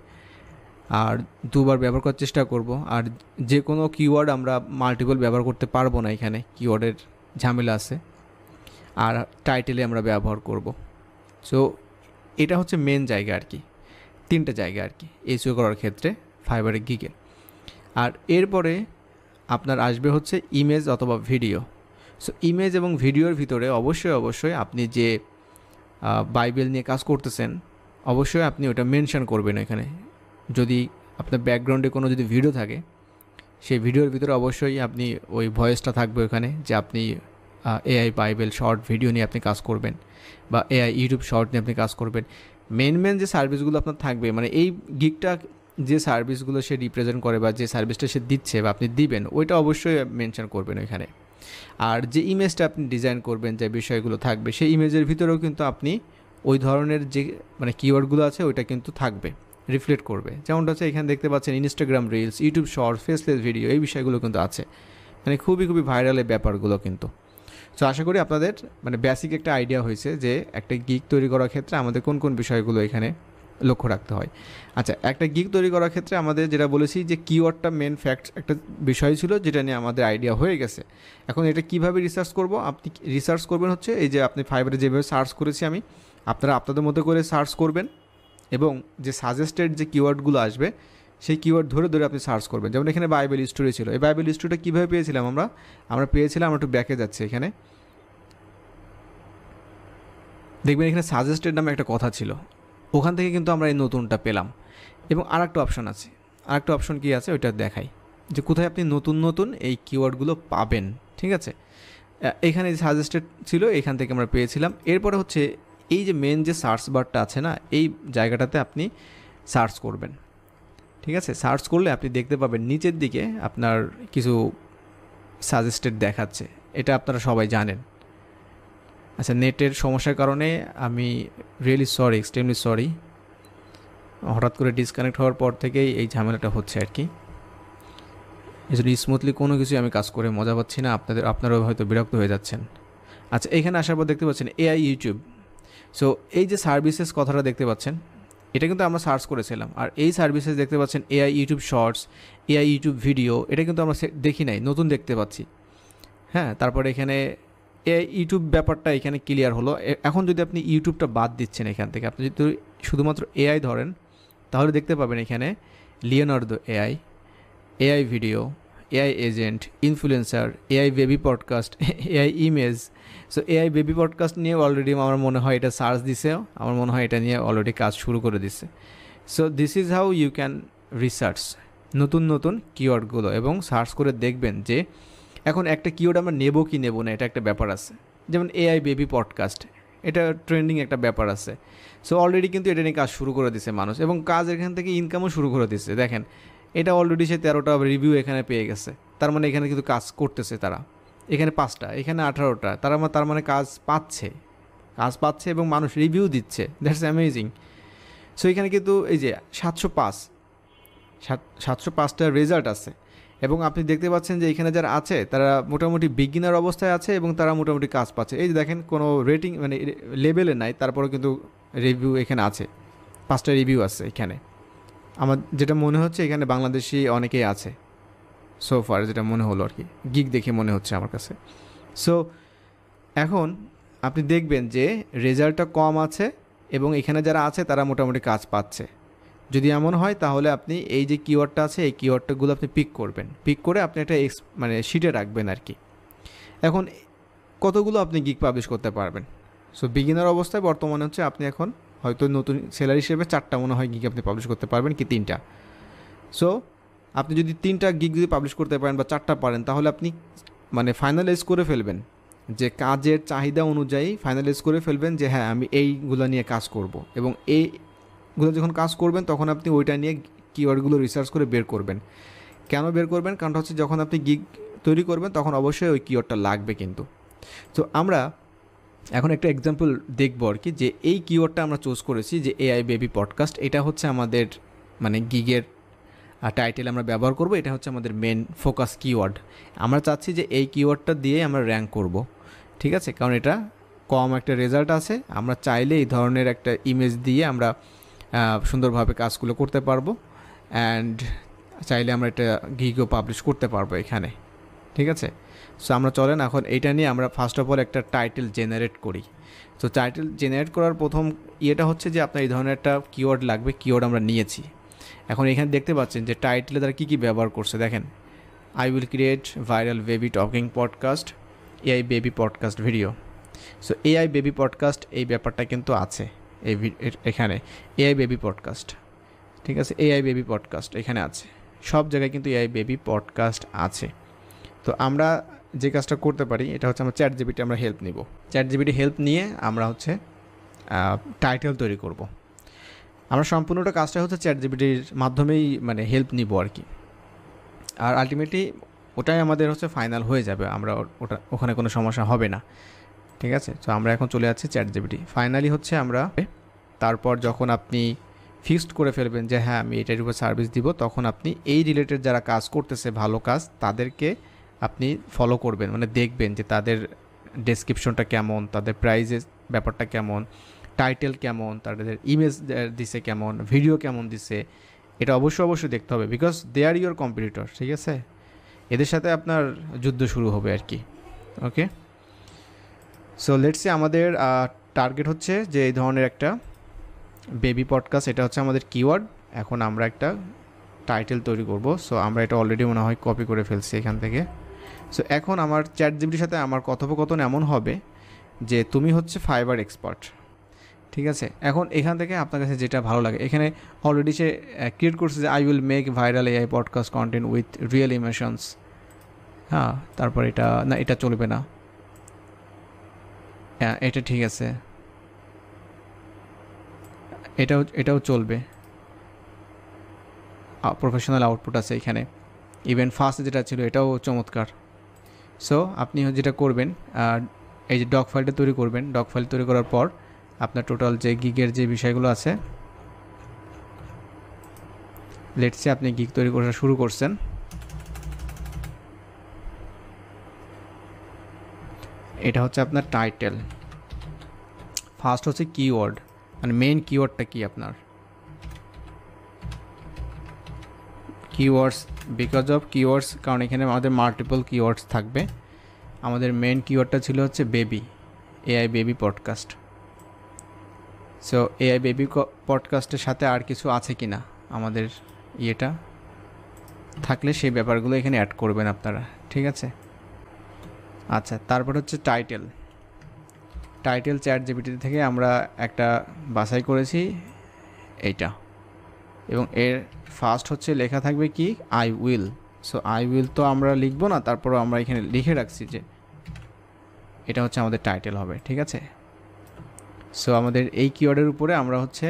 আর 2বার ব্যবহার করার চেষ্টা করব। আর যে কোনো কিওয়ার্ড আমরা মাল্টিপল ব্যবহার করতে পারবো না, এখানে কিওয়ার্ডের ঝামেলা আছে। আর টাইটেলে আমরা ব্যবহার করব। সো এটা হচ্ছে মেন জায়গা আর কি, 3টে জায়গা আর কি এসইও করার ক্ষেত্রে ফাইবারে গিগে। আর এরপরে আপনার আসবে হচ্ছে ইমেজ অথবা ভিডিও। সো ইমেজ এবং ভিডিওর ভিতরে অবশ্যই আপনি যে বাইবেল নিয়ে কাজ করতেছেন, অবশ্যই আপনি ওটা মেনশন করবেন এখানে। যদি আপনার ব্যাকগ্রাউন্ডে কোনো যদি ভিডিও থাকে, সেই ভিডিওর ভিতরে অবশ্যই আপনি ওই ভয়েসটা থাকবে ওখানে যে আপনি এআই বাইবেল শর্ট ভিডিও নিয়ে আপনি কাজ করবেন, বা এআই ইউটিউব শর্ট নিয়ে আপনি কাজ করবেন। মেন যে সার্ভিসগুলো আপনার থাকবে, মানে এই গিগটা যে সার্ভিসগুলো সে রিপ্রেজেন্ট করে বা যে সার্ভিসটা সে দিচ্ছে বা আপনি দিবেন, ওইটা অবশ্যই মেনশন করবেন ওইখানে। আর যে ইমেজটা আপনি ডিজাইন করবেন, যে বিষয়গুলো থাকবে, সেই ইমেজের ভিতরেও কিন্তু আপনি ওই ধরনের যে মানে কিওয়ার্ডগুলো আছে ওইটা কিন্তু থাকবে, রিফ্লেক্ট করবে। যেমনটা হচ্ছে এখানে দেখতে পাচ্ছেন Instagram reels, YouTube short, faceless video, এই বিষয়গুলো কিন্তু আছে, মানে খুবই ভাইরাল এই ব্যাপারগুলো কিন্তু। সো আশা করি আপনাদের মানে বেসিক একটা আইডিয়া হয়েছে যে একটা গিগ তৈরি করার ক্ষেত্রে আমাদের কোন বিষয়গুলো এখানে লক্ষ্য রাখতে হয়। আচ্ছা, একটা গিগ তৈরি করার ক্ষেত্রে আমাদের যেটা বলেছি যে কিওয়ার্ডটা মেন ফ্যাক্ট একটা বিষয় ছিল, যেটা নিয়ে আমাদের আইডিয়া হয়ে গেছে। এখন এটা কিভাবে রিসার্চ করব? আপনি রিসার্চ করবেন হচ্ছে এই যে আপনি ফাইবারে যেভাবে সার্চ করেছি আমি, আপনারা আপনাদের মতো করে সার্চ করবেন, এবং যে সাজেস্টেড যে কিওয়ার্ডগুলো আসবে সেই কিওয়ার্ড ধরে আপনি সার্চ করবেন। যেমন এখানে বাইবেল স্টোরি ছিল, এই বাইবেল স্টোরিটা কীভাবে পেয়েছিলাম আমরা পেয়েছিলাম, আমরা একটু ব্যাকে যাচ্ছে, এখানে দেখবেন এখানে সাজেস্টেড নামে একটা কথা ছিল, ওখান থেকে কিন্তু আমরা এই নতুনটা পেলাম। এবং আরেকটা অপশন আছে, আরেকটা অপশন কী আছে ওইটা দেখাই, যে কোথায় আপনি নতুন এই কিওয়ার্ডগুলো পাবেন। ঠিক আছে, এখানে যে সাজেস্টেড ছিল এখান থেকে আমরা পেয়েছিলাম। এরপরে হচ্ছে এই যে মেন যে সার্চ বারটা আছে না, এই জায়গাটাতে আপনি সার্চ করবেন। ঠিক আছে, সার্চ করলে আপনি দেখতে পাবেন নিচের দিকে আপনার কিছু সাজেস্টেড দেখাচ্ছে, এটা আপনারা সবাই জানেন। আচ্ছা, নেটের সমস্যার কারণে আমি রিয়েলি সরি, এক্সট্রিমলি সরি, হঠাৎ করে ডিসকানেক্ট হওয়ার পর থেকেই এই ঝামেলাটা হচ্ছে আর কি। এই জন্য স্মুথলি কোনো কিছুই আমি কাজ করে মজা পাচ্ছি না, আপনারাও হয়তো বিরক্ত হয়ে যাচ্ছেন। আচ্ছা, এখানে আসার পর দেখতে পাচ্ছেন এআই ইউটিউব। সো এই যে সার্ভিসেস কথাটা দেখতে পাচ্ছেন, এটা কিন্তু আমরা সার্চ করেছিলাম। আর এই সার্ভিসেস দেখতে পাচ্ছেন AI YouTube shorts, AI YouTube video, এটা কিন্তু আমরা দেখি নাই, নতুন দেখতে পাচ্ছি। হ্যাঁ, তারপরে এখানে এআই ইউটিউব ব্যাপারটা এখানে ক্লিয়ার হলো। এখন যদি আপনি ইউটিউবটা বাদ দিচ্ছেন এখান থেকে, আপনি যদি শুধুমাত্র এআই ধরেন, তাহলে দেখতে পাবেন এখানে Leonardo AI, AI video, AI agent, influencer, AI baby podcast, AI image. So AI baby podcast নিয়ে অলরেডি আমার মনে হয় এটা সার্চ দিছেও, আমার মনে হয় এটা নিয়ে অলরেডি কাজ শুরু করে দিছে। So this is how you can research নতুন নতুন কিওয়ার্ডগুলো, এবং সার্চ করে দেখবেন যে এখন একটা কিওয়ার্ড আমরা নেব কি নেব না, এটা একটা ব্যাপার আছে। যেমন এআই বেবি পডকাস্ট, এটা ট্রেন্ডিং একটা ব্যাপার আছে। সো অলরেডি কিন্তু এটা নিয়ে কাজ শুরু করে দিছে মানুষ, এবং কাজ এখান থেকে ইনকামও শুরু করে দিচ্ছে। দেখেন এটা অলরেডি সে 13টা রিভিউ এখানে পেয়ে গেছে, তার মানে এখানে কিন্তু কাজ করতেছে তারা। এখানে 5টা, এখানে 18টা, তার মানে কাজ পাচ্ছে এবং মানুষ রিভিউ দিচ্ছে। That's amazing. সো এখানে কিন্তু এই যে 705টা রেজাল্ট আছে, এবং আপনি দেখতে পাচ্ছেন যে এখানে যারা আছে তারা মোটামুটি বিগিনার অবস্থায় আছে এবং তারা মোটামুটি কাজ পাচ্ছে। এই যে দেখেন কোনো রেটিং মানে লেভেলে নাই, তারপরেও কিন্তু রিভিউ এখানে আছে, 5টা রিভিউ আছে এখানে। আমার যেটা মনে হচ্ছে এখানে বাংলাদেশি অনেকেই আছে সোফার, যেটা মনে হলো আর কি, গিগ দেখে মনে হচ্ছে আমার কাছে। সো এখন আপনি দেখবেন যে রেজাল্টটা কম আছে এবং এখানে যারা আছে তারা মোটামুটি কাজ পাচ্ছে। যদি এমন হয় তাহলে আপনি এই যে কিওয়ার্ডটা আছে এই কিওয়ার্ডগুলো আপনি পিক করবেন, পিক করে আপনি একটা মানে শিটে রাখবেন আর কি। এখন কতগুলো আপনি গিগ পাবলিশ করতে পারবেন? সো বিগিনার অবস্থায় বর্তমানে হচ্ছে আপনি এখন হয়তো নতুন সেলার হিসেবে 4টা মনে হয় গিগ আপনি পাবলিশ করতে পারবেন, কি 3টা। সো আপনি যদি 3টা গিগ যদি পাবলিশ করতে পারেন বা 4টা পারেন, তাহলে আপনি মানে ফাইনালাইজ করে ফেলবেন যে কাজের চাহিদা অনুযায়ী ফাইনালাইজ করে ফেলবেন যে হ্যাঁ আমি এইগুলো নিয়ে কাজ করব, এবং এইগুলো যখন কাজ করবেন তখন আপনি ওইটা নিয়ে কিওয়ার্ডগুলো রিসার্চ করে বের করবেন। কেন বের করবেন? কারণটা হচ্ছে যখন আপনি গিগ তৈরি করবেন তখন অবশ্যই ওই কিওয়ার্ডটা লাগবে কিন্তু। তো আমরা এখন একটা এক্সাম্পল দেখব আর কি, যে এই কিওয়ার্ডটা আমরা চুজ করেছি যে এআই বেবি পডকাস্ট, এটা হচ্ছে আমাদের মানে গিগের টাইটেল আমরা ব্যবহার করব, এটা হচ্ছে আমাদের মেন ফোকাস কিওয়ার্ড। আমরা চাচ্ছি যে এই কিওয়ার্ডটা দিয়ে আমরা র্যাঙ্ক করব, ঠিক আছে? কারণ এটা কম একটা রেজাল্ট আছে, আমরা চাইলে এই ধরনের একটা ইমেজ দিয়ে আমরা সুন্দরভাবে কাজগুলো করতে পারবো, অ্যান্ড চাইলে আমরা এটা গিগও পাবলিশ করতে পারবো এখানে, ঠিক আছে? সো আমরা চলেন এখন এইটা নিয়ে আমরা ফার্স্ট অফ অল একটা টাইটেল জেনারেট করি। তো টাইটেল জেনারেট করার প্রথম ইয়েটা হচ্ছে যে আপনার এই ধরনের একটা কিওয়ার্ড লাগবে, কিওয়ার্ড আমরা নিয়েছি। এখন এখানে দেখতে পাচ্ছেন যে টাইটেলে তারা কী কী ব্যবহার করছে, দেখেন I will create viral baby talking podcast, AI baby podcast video. So AI baby podcast এই ব্যাপারটা কিন্তু আছে এখানে, এআই বেবি পডকাস্ট, ঠিক আছে? এআই বেবি পডকাস্ট এখানে আছে, সব জায়গায় কিন্তু এআই বেবি পডকাস্ট আছে। তো আমরা যে কাজটা করতে পারি এটা হচ্ছে আমরা চ্যাটজিপিটি আমরা হেল্প নিব, চ্যাটজিপিটি হেল্প নিয়ে আমরা হচ্ছে টাইটেল তৈরি করব। আমরা সম্পূর্ণটা কাজটা হচ্ছে চ্যাটজিপিটির মাধ্যমেই মানে হেল্প নিব আর কি, আর আলটিমেটলি ওটাই আমাদের হচ্ছে ফাইনাল হয়ে যাবে, আমরা ওখানে কোনো সমস্যা হবে না, ঠিক আছে? তো আমরা এখন চলে যাচ্ছি চ্যাটজিপিটি। ফাইনালি হচ্ছে আমরা তারপর যখন আপনি ফিক্সড করে ফেলবেন যে হ্যাঁ আমি এটার উপর সার্ভিস দিব, তখন আপনি এই রিলেটেড যারা কাজ করতেছে ভালো কাজ তাদেরকে আপনি ফলো করবেন, মানে দেখবেন যে তাদের ডেসক্রিপশনটা কেমন, তাদের প্রাইজের ব্যাপারটা কেমন, টাইটেল কেমন, তাদের ইমেজ দিছে কেমন, ভিডিও কেমন দিছে, এটা অবশ্যই দেখতে হবে, because they are your competitor, ঠিক আছে? এদের সাথে আপনার যুদ্ধ শুরু হবে আর কি। ওকে, সো লেটস সে আমাদের টার্গেট হচ্ছে যে এই ধরনের একটা বেবি পডকাস্ট, এটা হচ্ছে আমাদের কিওয়ার্ড। এখন আমরা একটা টাইটেল তৈরি করব। সো আমরা এটা অলরেডি মনে হয় কপি করে ফেলছি এখান থেকে। সো এখন আমার চ্যাটজিপিটির সাথে আমার কথোপকথন এমন হবে যে তুমি হচ্ছে ফাইবার এক্সপার্ট, ঠিক আছে? এখন এখান থেকে আপনার কাছে যেটা ভালো লাগে, এখানে অলরেডি সে ক্রিয়েট করছে যে I will make viral AI podcast content with real emotions. হ্যাঁ, তারপর এটা না, এটা চলবে না, হ্যাঁ এটা ঠিক আছে, এটাও চলবে, প্রফেশনাল আউটপুট আছে এখানে, ইভেন ফার্স্ট যেটা ছিল এটাও চমৎকার। সো আপনি যেটা করবেন, এই যে ডক ফাইলটা তৈরি করবেন, ডক ফাইল তৈরি করার পর আপনার টোটাল যে গিগের যে বিষয়গুলো আছে, লেটস সে আপনি গিগ তৈরি করা শুরু করছেন। এটা হচ্ছে আপনার টাইটেল। ফার্স্ট হচ্ছে কিওয়ার্ড, মানে মেইন কিওয়ার্ডটা কি আপনার কিওয়ার্ডস, বিকজ অফ কিওয়ার্ডস, কারণ এখানে আমাদের মাল্টিপল কিওয়ার্ডস থাকবে। আমাদের মেইন কিওয়ার্ডটা ছিল হচ্ছে baby, AI baby podcast. So AI baby পডকাস্টের সাথে আর কিছু আছে কি না আমাদের ইয়েটা, থাকলে সেই ব্যাপারগুলো এখানে অ্যাড করবেন আপনারা, ঠিক আছে? আচ্ছা, তারপর হচ্ছে টাইটেল। টাইটেল ChatGPT থেকে আমরা একটা বাছাই করেছি এইটা, এবং এর ফার্স্ট হচ্ছে লেখা থাকবে কি I will. So I will তো আমরা লিখবো না, তারপরও আমরা এখানে লিখে রাখছি যে এটা হচ্ছে আমাদের টাইটেল হবে, ঠিক আছে? সো আমাদের এই কিওয়ার্ডের উপরে আমরা হচ্ছে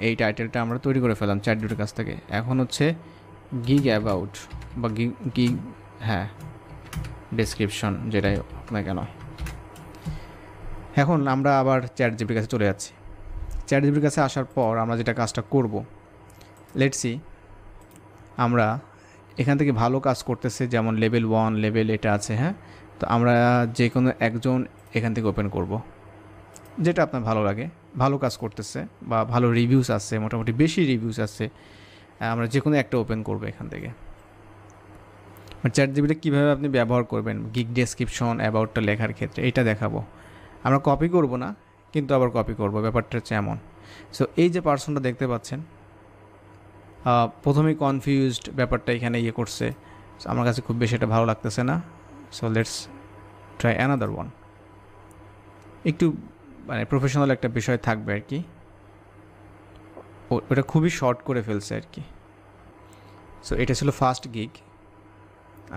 এই টাইটেলটা আমরা তৈরি করে ফেলাম ChatGPT কাছ থেকে। এখন হচ্ছে গিগ অ্যাবাউট বা গিগ, হ্যাঁ, ডেসক্রিপশন, যেটাই হোক না কেন। এখন আমরা আবার ChatGPT কাছে চলে যাচ্ছি। ChatGPT কাছে আসার পর আমরা যেটা কাজটা করব, লেটস সি আমরা এখান থেকে ভালো কাজ করতেছে, যেমন লেভেল 1 লেভেল এটা আছে, হ্যাঁ। তো আমরা যে কোনো একজন এখান থেকে ওপেন করব, যেটা আপনার ভালো লাগে, ভালো কাজ করতেছে বা ভালো রিভিউস আছে, মোটামুটি বেশি রিভিউস আছে, আমরা যে কোনো একটা ওপেন করব এখান থেকে। ChatGPT কীভাবে আপনি ব্যবহার করবেন গিগ ডেসক্রিপশন অ্যাবাউটটা লেখার ক্ষেত্রে, এটা দেখাবো। আমরা কপি করব না, কিন্তু আবার কপি করব, ব্যাপারটা হচ্ছে এমন। সো এই যে পার্সনটা দেখতে পাচ্ছেন, প্রথমেই কনফিউজড ব্যাপারটা এখানে ইয়ে করছে, আমার কাছে খুব বেশি এটা ভালো লাগতেছে না। So let's try another one. একটু মানে প্রফেশনাল একটা বিষয় থাকবে আর কি, ওটা খুবই শর্ট করে ফেলছে আর কি। সো এটা ছিল ফার্স্ট গিগ,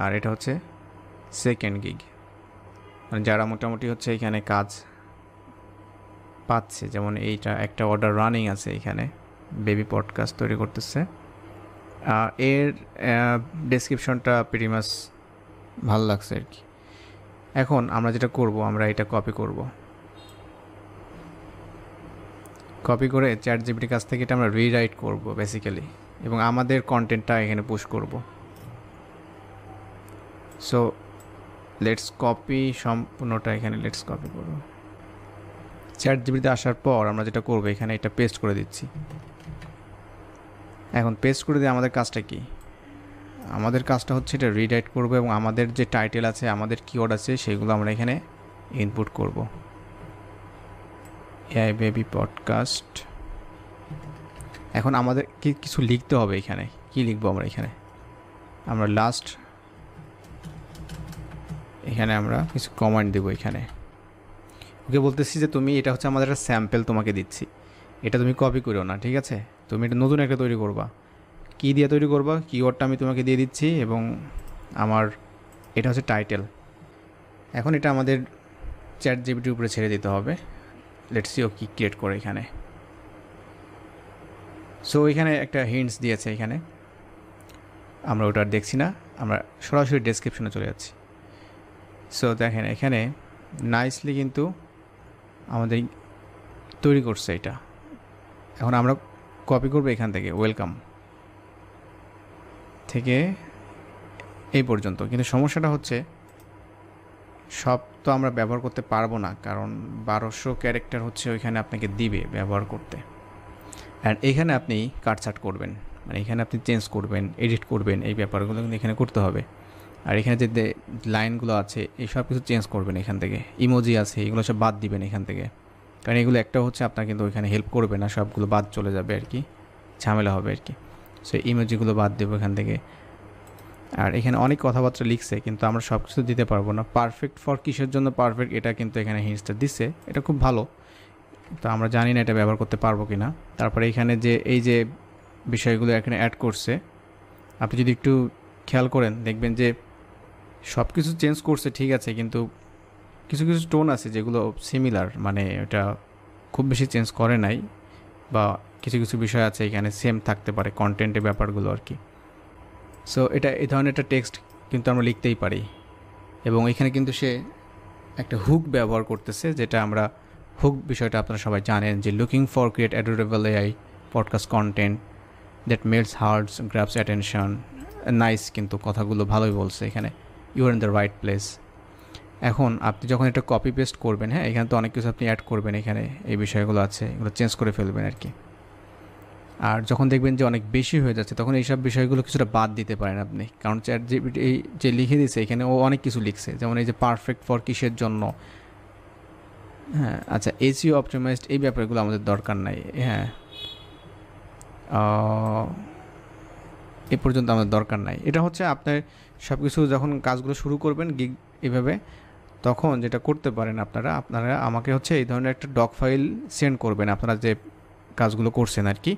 আর এটা হচ্ছে সেকেন্ড গিগ, মানে যারা মোটামুটি হচ্ছে এখানে কাজ পাচ্ছে, যেমন এইটা একটা অর্ডার রানিং আছে এখানে, বেবি পডকাস্ট তৈরি করতেছে। এর ডেসক্রিপশনটা প্রিটি মাচ ভালো লাগছে আর কি। এখন আমরা যেটা করব, আমরা এটা কপি করব, কপি করে ChatGPT কাছ থেকে এটা আমরা রিরাইট করব বেসিক্যালি, এবং আমাদের কন্টেন্টটা এখানে পুশ করব। সো লেটস কপি সম্পূর্ণটা এখানে, লেটস কপি করব। ChatGPT আসার পর আমরা যেটা করব, এখানে এটা পেস্ট করে দিচ্ছি। এখন পেস্ট করে দিয়ে আমাদের কাজটা কি? আমাদের কাজটা হচ্ছে এটা রিরাইট করব, এবং আমাদের যে টাইটেল আছে, আমাদের কিওয়ার্ড আছে, সেগুলো আমরা এখানে ইনপুট করব। AI baby podcast. এখন আমাদের কিছু লিখতে হবে এখানে। কি লিখবো আমরা এখানে? আমরা লাস্ট এখানে আমরা কিছু কমান্ড দেবো এখানে। ওকে বলতেছি যে তুমি, এটা হচ্ছে আমাদের একটা স্যাম্পল তোমাকে দিচ্ছি, এটা তুমি কপি করো না, ঠিক আছে? তুমি এটা নতুন একটা তৈরি করবা। কী দিয়ে তৈরি করবা? কিওয়ার্ডটা আমি তোমাকে দিয়ে দিচ্ছি, এবং আমার এটা হচ্ছে টাইটেল। এখন এটা আমাদের ChatGPT উপরে ছেড়ে দিতে হবে। লেটস সি ও কি ক্রিয়েট করে এখানে। সো এখানে একটা হিন্টস দিয়েছে এখানে, আমরা ওটা দেখছি না, আমরা সরাসরি ডেসক্রিপশনে চলে যাচ্ছি। সো দেখেন এখানে নাইসলি কিন্তু আমাদের তৈরি করছে এটা। এখন আমরা কপি করবো এখান থেকে, ওয়েলকাম থেকে এই পর্যন্ত। কিন্তু সমস্যাটা হচ্ছে সব তো আমরা ব্যবহার করতে পারবো না, কারণ 1200 ক্যারেক্টার হচ্ছে ওইখানে আপনাকে দিবে ব্যবহার করতে। অ্যান্ড এখানে আপনি কাটছাট করবেন, মানে এখানে আপনি চেঞ্জ করবেন, এডিট করবেন, এই ব্যাপারগুলো কিন্তু এখানে করতে হবে। আর এখানে যে লাইনগুলো আছে এই সব কিছু চেঞ্জ করবেন এখান থেকে। ইমোজি আছে, এগুলো সব বাদ দিবেন এখান থেকে, কারণ এগুলো একটা হচ্ছে আপনার কিন্তু ওইখানে হেল্প করবে না, সবগুলো বাদ চলে যাবে আর কি, ঝামেলা হবে আর কি। সো ইমোজিগুলো বাদ দেবো এখান থেকে। আর এখানে অনেক কথাবার্তা লিখছে, কিন্তু আমরা সব কিছু দিতে পারবো না। পারফেক্ট ফর কিসের জন্য পারফেক্ট, এটা কিন্তু এখানে হিন্টসটা দিচ্ছে, এটা খুব ভালো। তো আমরা জানি না এটা ব্যবহার করতে পারবো কি না। তারপরে এখানে যে এই যে বিষয়গুলো এখানে অ্যাড করছে, আপনি যদি একটু খেয়াল করেন দেখবেন যে সব কিছু চেঞ্জ করছে ঠিক আছে, কিন্তু কিছু কিছু টোন আছে যেগুলো সিমিলার, মানে এটা খুব বেশি চেঞ্জ করে নাই, বা কিছু কিছু বিষয় আছে এখানে সেম থাকতে পারে কন্টেন্টের ব্যাপারগুলো আর কি। সো এটা এই ধরনের একটা টেক্সট কিন্তু আমরা লিখতেই পারি, এবং এখানে কিন্তু সে একটা হুক ব্যবহার করতেছে, যেটা আমরা হুক বিষয়টা আপনারা সবাই জানেন যে looking for create adorable AI podcast content that melts hearts grabs attention. Nice, কিন্তু কথাগুলো ভালোই বলছে এখানে, you are in the right place. এখন আপনি যখন এটা কপি পেস্ট করবেন, হ্যাঁ, এখানে তো অনেক কিছু আপনি অ্যাড করবেন, এখানে এই বিষয়গুলো আছে, এগুলো চেঞ্জ করে ফেলবেন আর কি। আর যখন দেখবেন যে অনেক বেশি হয়ে যাচ্ছে, তখন এইসব বিষয়গুলো কিছুটা বাদ দিতে পারেন আপনি, কারণ ChatGPT এই যে লিখে দিয়েছে এখানে, ও অনেক কিছু লিখছে, যেমন এই যে পারফেক্ট ফর কিসের জন্য, হ্যাঁ, আচ্ছা, এসইও অপটিমাইজড, এই ব্যাপারগুলো আমাদের দরকার নাই, হ্যাঁ। এ পর্যন্ত আমাদের দরকার নাই। এটা হচ্ছে আপনার সব কিছু যখন কাজগুলো শুরু করবেন গিগ এভাবে, তখন যেটা করতে পারেন আপনারা আমাকে হচ্ছে এই ধরনের একটা ডক ফাইল সেন্ড করবেন আপনারা যে কাজগুলো করছেন আর কি।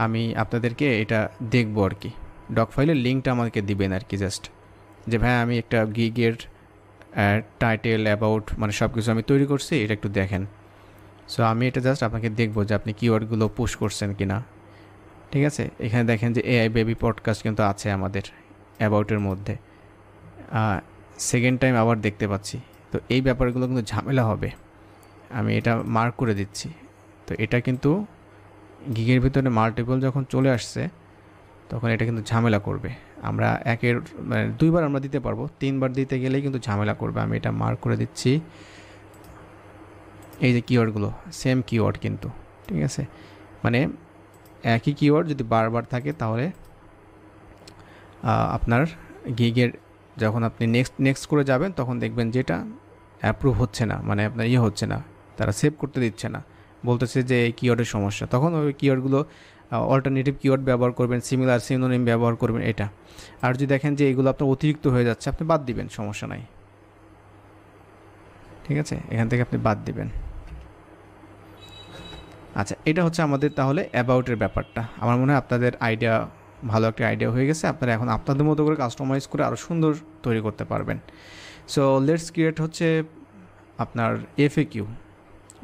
আমি আপনাদেরকে এটা দেখবো আর কি। ডক ফাইলের লিঙ্কটা আমাকে দিবেন আর কি, জাস্ট যে ভাই আমি একটা গিগের টাইটেল অ্যাবাউট মানে সব কিছু আমি তৈরি করছি, এটা একটু দেখেন। সো আমি এটা জাস্ট আপনাকে দেখবো যে আপনি কিওয়ার্ডগুলো পুশ করছেন কি না। ঠিক আছে, এখানে দেখেন যে এআই বেবি পডকাস্ট কিন্তু আছে আমাদের অ্যাবাউটের মধ্যে, সেকেন্ড টাইম আবার দেখতে পাচ্ছি। তো এই ব্যাপারগুলো কিন্তু ঝামেলা হবে, আমি এটা মার্ক করে দিচ্ছি। তো এটা কিন্তু গিগের ভিতরে মাল্টিপল যখন চলে আসছে তখন এটা কিন্তু ঝামেলা করবে। আমরা একের মানে 2বার আমরা দিতে পারবো, 3বার দিতে গেলেই কিন্তু ঝামেলা করবে। আমি এটা মার্ক করে দিচ্ছি। এই যে কিওয়ার্ডগুলো সেম কিওয়ার্ড কিন্তু, ঠিক আছে, মানে একই কিওয়ার্ড যদি বারবার থাকে তাহলে আপনার গিগের যখন আপনি নেক্সট করে যাবেন তখন দেখবেন যেটা অ্যাপ্রুভ হচ্ছে না, মানে আপনার হচ্ছে না, তারা সেভ করতে দিচ্ছে না, বলতেছে যে এই কিওয়ার্ডের সমস্যা। তখন ওই কিওয়ার্ডগুলো অল্টারনেটিভ কিওয়ার্ড ব্যবহার করবেন, সিমিলার সিনোনিম ব্যবহার করবেন এটা। আর যদি দেখেন যে এগুলো আপনার অতিরিক্ত হয়ে যাচ্ছে আপনি বাদ দিবেন, সমস্যা নাই। ঠিক আছে, এখান থেকে আপনি বাদ দিবেন। আচ্ছা, এটা হচ্ছে আমাদের তাহলে অ্যাবাউটের ব্যাপারটা। আমার মনে হয় আপনাদের আইডিয়া, ভালো একটা আইডিয়া হয়ে গেছে। আপনারা এখন আপনাদের মতো করে কাস্টমাইজ করে আরও সুন্দর তৈরি করতে পারবেন। সো লেটস ক্রিয়েট হচ্ছে আপনার এফএকিউ,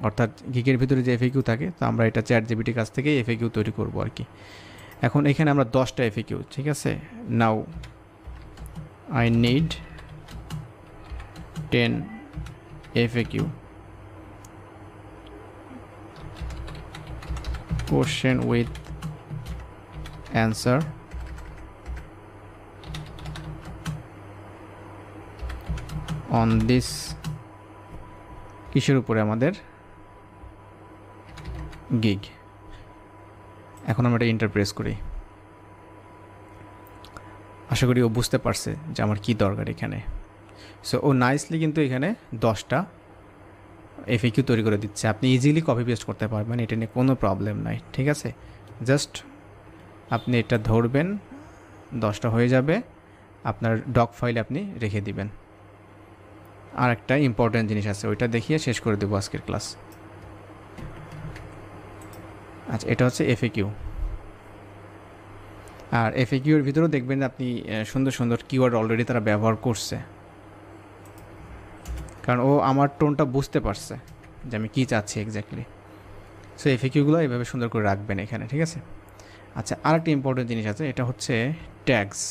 অর্থাৎ গিগের ভিতরে যে এফএকিউ থাকে, তো আমরা এটা চ্যাটজিপিটির কাছ থেকে এফএকিউ তৈরি করব আর কি। এখন এখানে আমরা 10টা এফএকিউ, ঠিক আছে। Now I need 10 FAQ question with answer on this কিসের উপরে আমাদের গিগ। এখন আমরা এটা ইন্টারপ্রেস করি, আশা করি ও বুঝতে পারছে যে আমার কি দরকার এখানে। সো ও নাইসলি কিন্তু এখানে 10টা এফএকিউ তৈরি করে দিচ্ছে। আপনি ইজিলি কপি পেস্ট করতে পারবেন, এটা নিয়ে কোনো প্রবলেম নাই। ঠিক আছে, জাস্ট আপনি এটা ধরবেন, 10টা হয়ে যাবে, আপনার ডক ফাইলে আপনি রেখে দিবেন। আর একটা ইম্পর্ট্যান্ট জিনিস আছে, ওইটা দেখিয়ে শেষ করে দেবো আজকের ক্লাস। আচ্ছা, এটা হচ্ছে এফএকিউ। আর এফএকিউর ভিতরেও দেখবেন আপনি সুন্দর সুন্দর কিওয়ার্ড অলরেডি তারা ব্যবহার করছে, কারণ ও আমার টোনটা বুঝতে পারছে যে আমি কী চাচ্ছি এক্স্যাক্টলি। সো এফএকিউগুলো এইভাবে সুন্দর করে রাখবেন এখানে, ঠিক আছে। আচ্ছা, আর একটা ইম্পর্টেন্ট জিনিস আছে, এটা হচ্ছে ট্যাগস।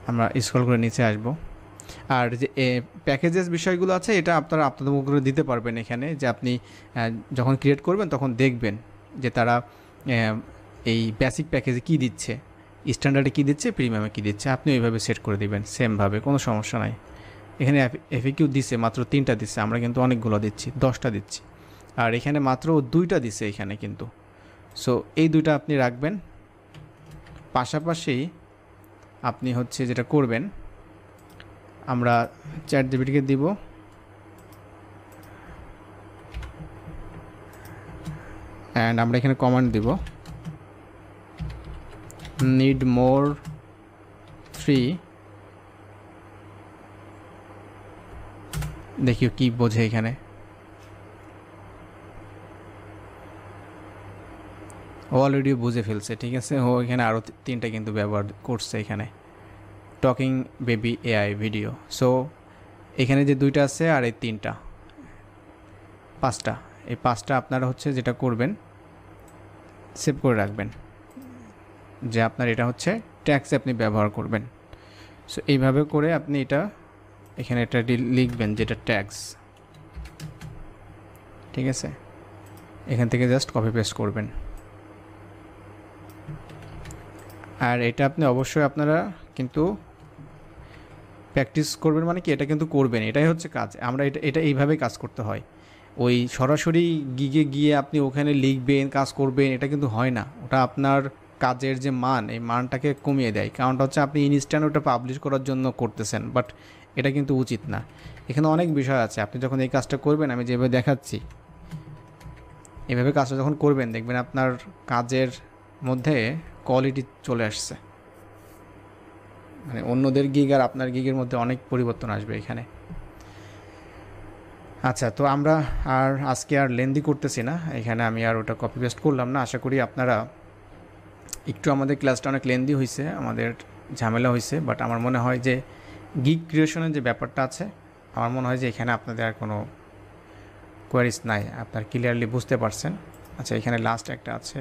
আমরা স্ক্রল করে নিচে আসব। আর যে প্যাকেজেস বিষয়গুলো আছে এটা আপনারা আপনাদের মুখ করে দিতে পারবেন এখানে, যে আপনি যখন ক্রিয়েট করবেন তখন দেখবেন যে তারা এই বেসিক প্যাকেজে কী দিচ্ছে, স্ট্যান্ডার্ডে কী দিচ্ছে, প্রিমিয়ামে কী দিচ্ছে, আপনি ওইভাবে সেট করে দিবেন সেমভাবে, কোনো সমস্যা নাই। এখানে এফএকিউ দিচ্ছে মাত্র 3টা দিচ্ছে, আমরা কিন্তু অনেকগুলো দিচ্ছি, 10টা দিচ্ছি। আর এখানে মাত্র 2টা দিচ্ছে এখানে কিন্তু। সো এই 2টা আপনি রাখবেন। পাশাপাশি আপনি হচ্ছে যেটা করবেন, আমরা চ্যাটজিপিটিকে দিব অ্যান্ড আমরা এখানে কমান্ড দিব নিড মোর ফ্রি, দেখিও কি বোঝে এখানে। ও অলরেডি বুঝে ফেলছে, ঠিক আছে। ও এখানে আরও 3টা কিন্তু ব্যবহার করছে এখানে, talking baby AI video. So এখানে যে 2টা আছে আর এই 3টা, 5টা, এই 5টা আপনারা হচ্ছে যেটা করবেন সেভ করে রাখবেন যে আপনার এটা হচ্ছে ট্যাক্সে আপনি ব্যবহার করবেন। সো এইভাবে করে আপনি এটা এখানে এটা লিখবেন যেটা ট্যাক্স, ঠিক আছে। এখান থেকে জাস্ট কপি পেস্ট করবেন। আর এটা আপনি অবশ্যই আপনারা কিন্তু প্র্যাকটিস করবেন, মানে কি এটা কিন্তু করবেন, এটাই হচ্ছে কাজ। আমরা এটা এইভাবেই কাজ করতে হয়। ওই সরাসরি গিগে গিয়ে আপনি ওখানে লিখবেন, কাজ করবেন, এটা কিন্তু হয় না। ওটা আপনার কাজের যে মান, এই মানটাকে কমিয়ে দেয়। কারণটা হচ্ছে আপনি ইনস্ট্যান্ট ওটা পাবলিশ করার জন্য করতেছেন, বাট এটা কিন্তু উচিত না। এখানে অনেক বিষয় আছে, আপনি যখন এই কাজটা করবেন, আমি যেভাবে দেখাচ্ছি এভাবে কাজটা যখন করবেন, দেখবেন আপনার কাজের মধ্যে কোয়ালিটি চলে আসছে, মানে অন্যদের গিগ আর আপনার গিগের মধ্যে অনেক পরিবর্তন আসবে এখানে। আচ্ছা, তো আমরা আর আজকে আর লেন্দি করতেছি না, এখানে আমি আর ওটা কপি পেস্ট করলাম না। আশা করি আপনারা একটু, আমাদের ক্লাসটা অনেক লেন্দি হয়েছে, আমাদের ঝামেলা হয়েছে, বাট আমার মনে হয় যে গিগ ক্রিয়েশনের যে ব্যাপারটা আছে, আমার মনে হয় যে এখানে আপনাদের আর কোনো কোয়ারিজ নাই, আপনার ক্লিয়ারলি বুঝতে পারছেন। আচ্ছা, এখানে লাস্ট একটা আছে,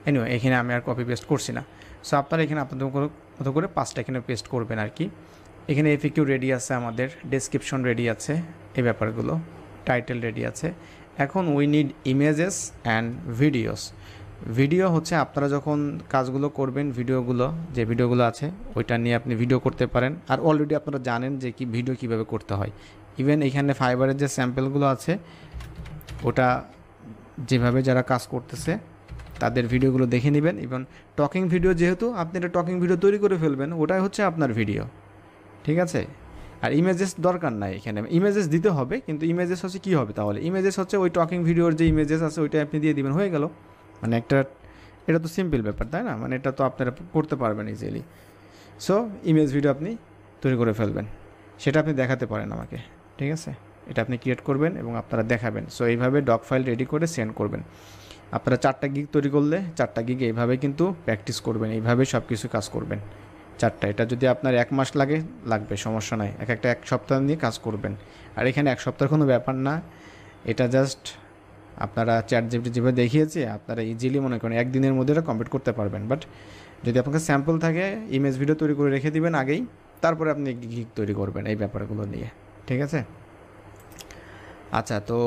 এনিওয়ে এখানে আমি আর কপি পেস্ট করছি না। সো আপনারা এখানে আপনাদের মতো করে 5টা এখানে পেস্ট করবেন আর কি। এখানে এফিকিউ রেডি আছে, আমাদের ডেসক্রিপশন রেডি আছে, এই ব্যাপারগুলো, টাইটেল রেডি আছে। এখন we need images and videos. Video হচ্ছে আপনারা যখন কাজগুলো করবেন, ভিডিওগুলো, যে ভিডিওগুলো আছে ওইটা নিয়ে আপনি ভিডিও করতে পারেন। আর অলরেডি আপনারা জানেন যে কি ভিডিও কীভাবে করতে হয়। ইভেন এখানে ফাইবারের যে স্যাম্পেলগুলো আছে, ওটা যেভাবে যারা কাজ করতেছে তাদের ভিডিওগুলো দেখে নেবেন। ইভেন টকিং ভিডিও, যেহেতু আপনি একটা টকিং ভিডিও তৈরি করে ফেলবেন, ওটাই হচ্ছে আপনার ভিডিও, ঠিক আছে। আর ইমেজেস দরকার নাই, এখানে ইমেজেস দিতে হবে, কিন্তু ইমেজেস হচ্ছে কী হবে তাহলে, ইমেজেস হচ্ছে ওই টকিং ভিডিওর যে ইমেজেস আছে ওইটা আপনি দিয়ে দিবেন, হয়ে গেল। মানে একটা, এটা তো সিম্পল ব্যাপার, তাই না? মানে এটা তো আপনারা করতে পারবেন ইজিলি। সো ইমেজ ভিডিও আপনি তৈরি করে ফেলবেন, সেটা আপনি দেখাতে পারেন আমাকে, ঠিক আছে। এটা আপনি ক্রিয়েট করবেন এবং আপনারা দেখাবেন। সো এইভাবে ডক ফাইল রেডি করে সেন্ড করবেন। আপনারা 4টা গিগ তৈরি করলে 4টা গিগ এইভাবে কিন্তু প্র্যাকটিস করবেন, এইভাবে সব কিছু কাজ করবেন 4টা। এটা যদি আপনার 1 মাস লাগবে সমস্যা নাই, এক সপ্তাহ নিয়ে কাজ করবেন। আর এখানে 1 সপ্তাহের কোনো ব্যাপার না, এটা জাস্ট আপনারা ChatGPT যেভাবে দেখিয়েছে, আপনারা ইজিলি মনে করেন একদিনের মধ্যে এটা কমপ্লিট করতে পারবেন। বাট যদি আপনাকে স্যাম্পল থাকে, ইমেজ ভিডিও তৈরি করে রেখে দিবেন আগেই, তারপরে আপনি গিগ তৈরি করবেন এই ব্যাপারগুলো নিয়ে, ঠিক আছে। আচ্ছা, তো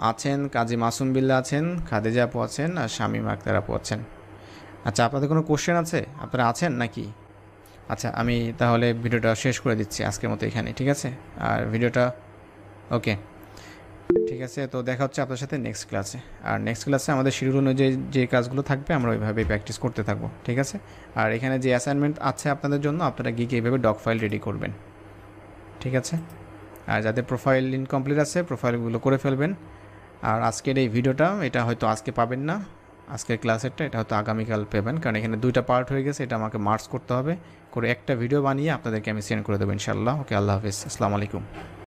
আছেন কাজী মাসুম বিল্লাহ আছেন, খাদিজা আপু আছেন, আর শামীম আক্তার আপু আছেন। আচ্ছা, আপনাদের কোনো কোশ্চেন আছে? আপনারা আছেন নাকি? আচ্ছা, আমি তাহলে ভিডিওটা শেষ করে দিচ্ছি আজকের মতো এখানে, ঠিক আছে। আর ভিডিওটা ওকে, ঠিক আছে। তো দেখা হচ্ছে আপনার সাথে নেক্সট ক্লাসে। আর নেক্সট ক্লাসে আমাদের শিডিউল অনুযায়ী যে কাজগুলো থাকবে আমরা ওইভাবেই প্র্যাকটিস করতে থাকবো, ঠিক আছে। আর এখানে যে অ্যাসাইনমেন্ট আছে আপনাদের জন্য, আপনারা গিয়ে এইভাবে ডক ফাইল রেডি করবেন, ঠিক আছে। আর যাদের প্রোফাইল ইনকমপ্লিট আছে, প্রোফাইলগুলো করে ফেলবেন। আর আজকের এই ভিডিওটা, এটা হয়তো আজকে পাবেন না, আজকের ক্লাসেরটা, এটা হয়তো আগামীকাল পাবেন, কারণ এখানে 2টা পার্ট হয়ে গেছে, এটা আমাকে মার্চ করতে হবে, করে একটা ভিডিও বানিয়ে আপনাদেরকে আমি সেন্ড করে দেবো ইনশাআল্লাহ। ওকে, আল্লাহ হাফিজ, আসসালামু আলাইকুম।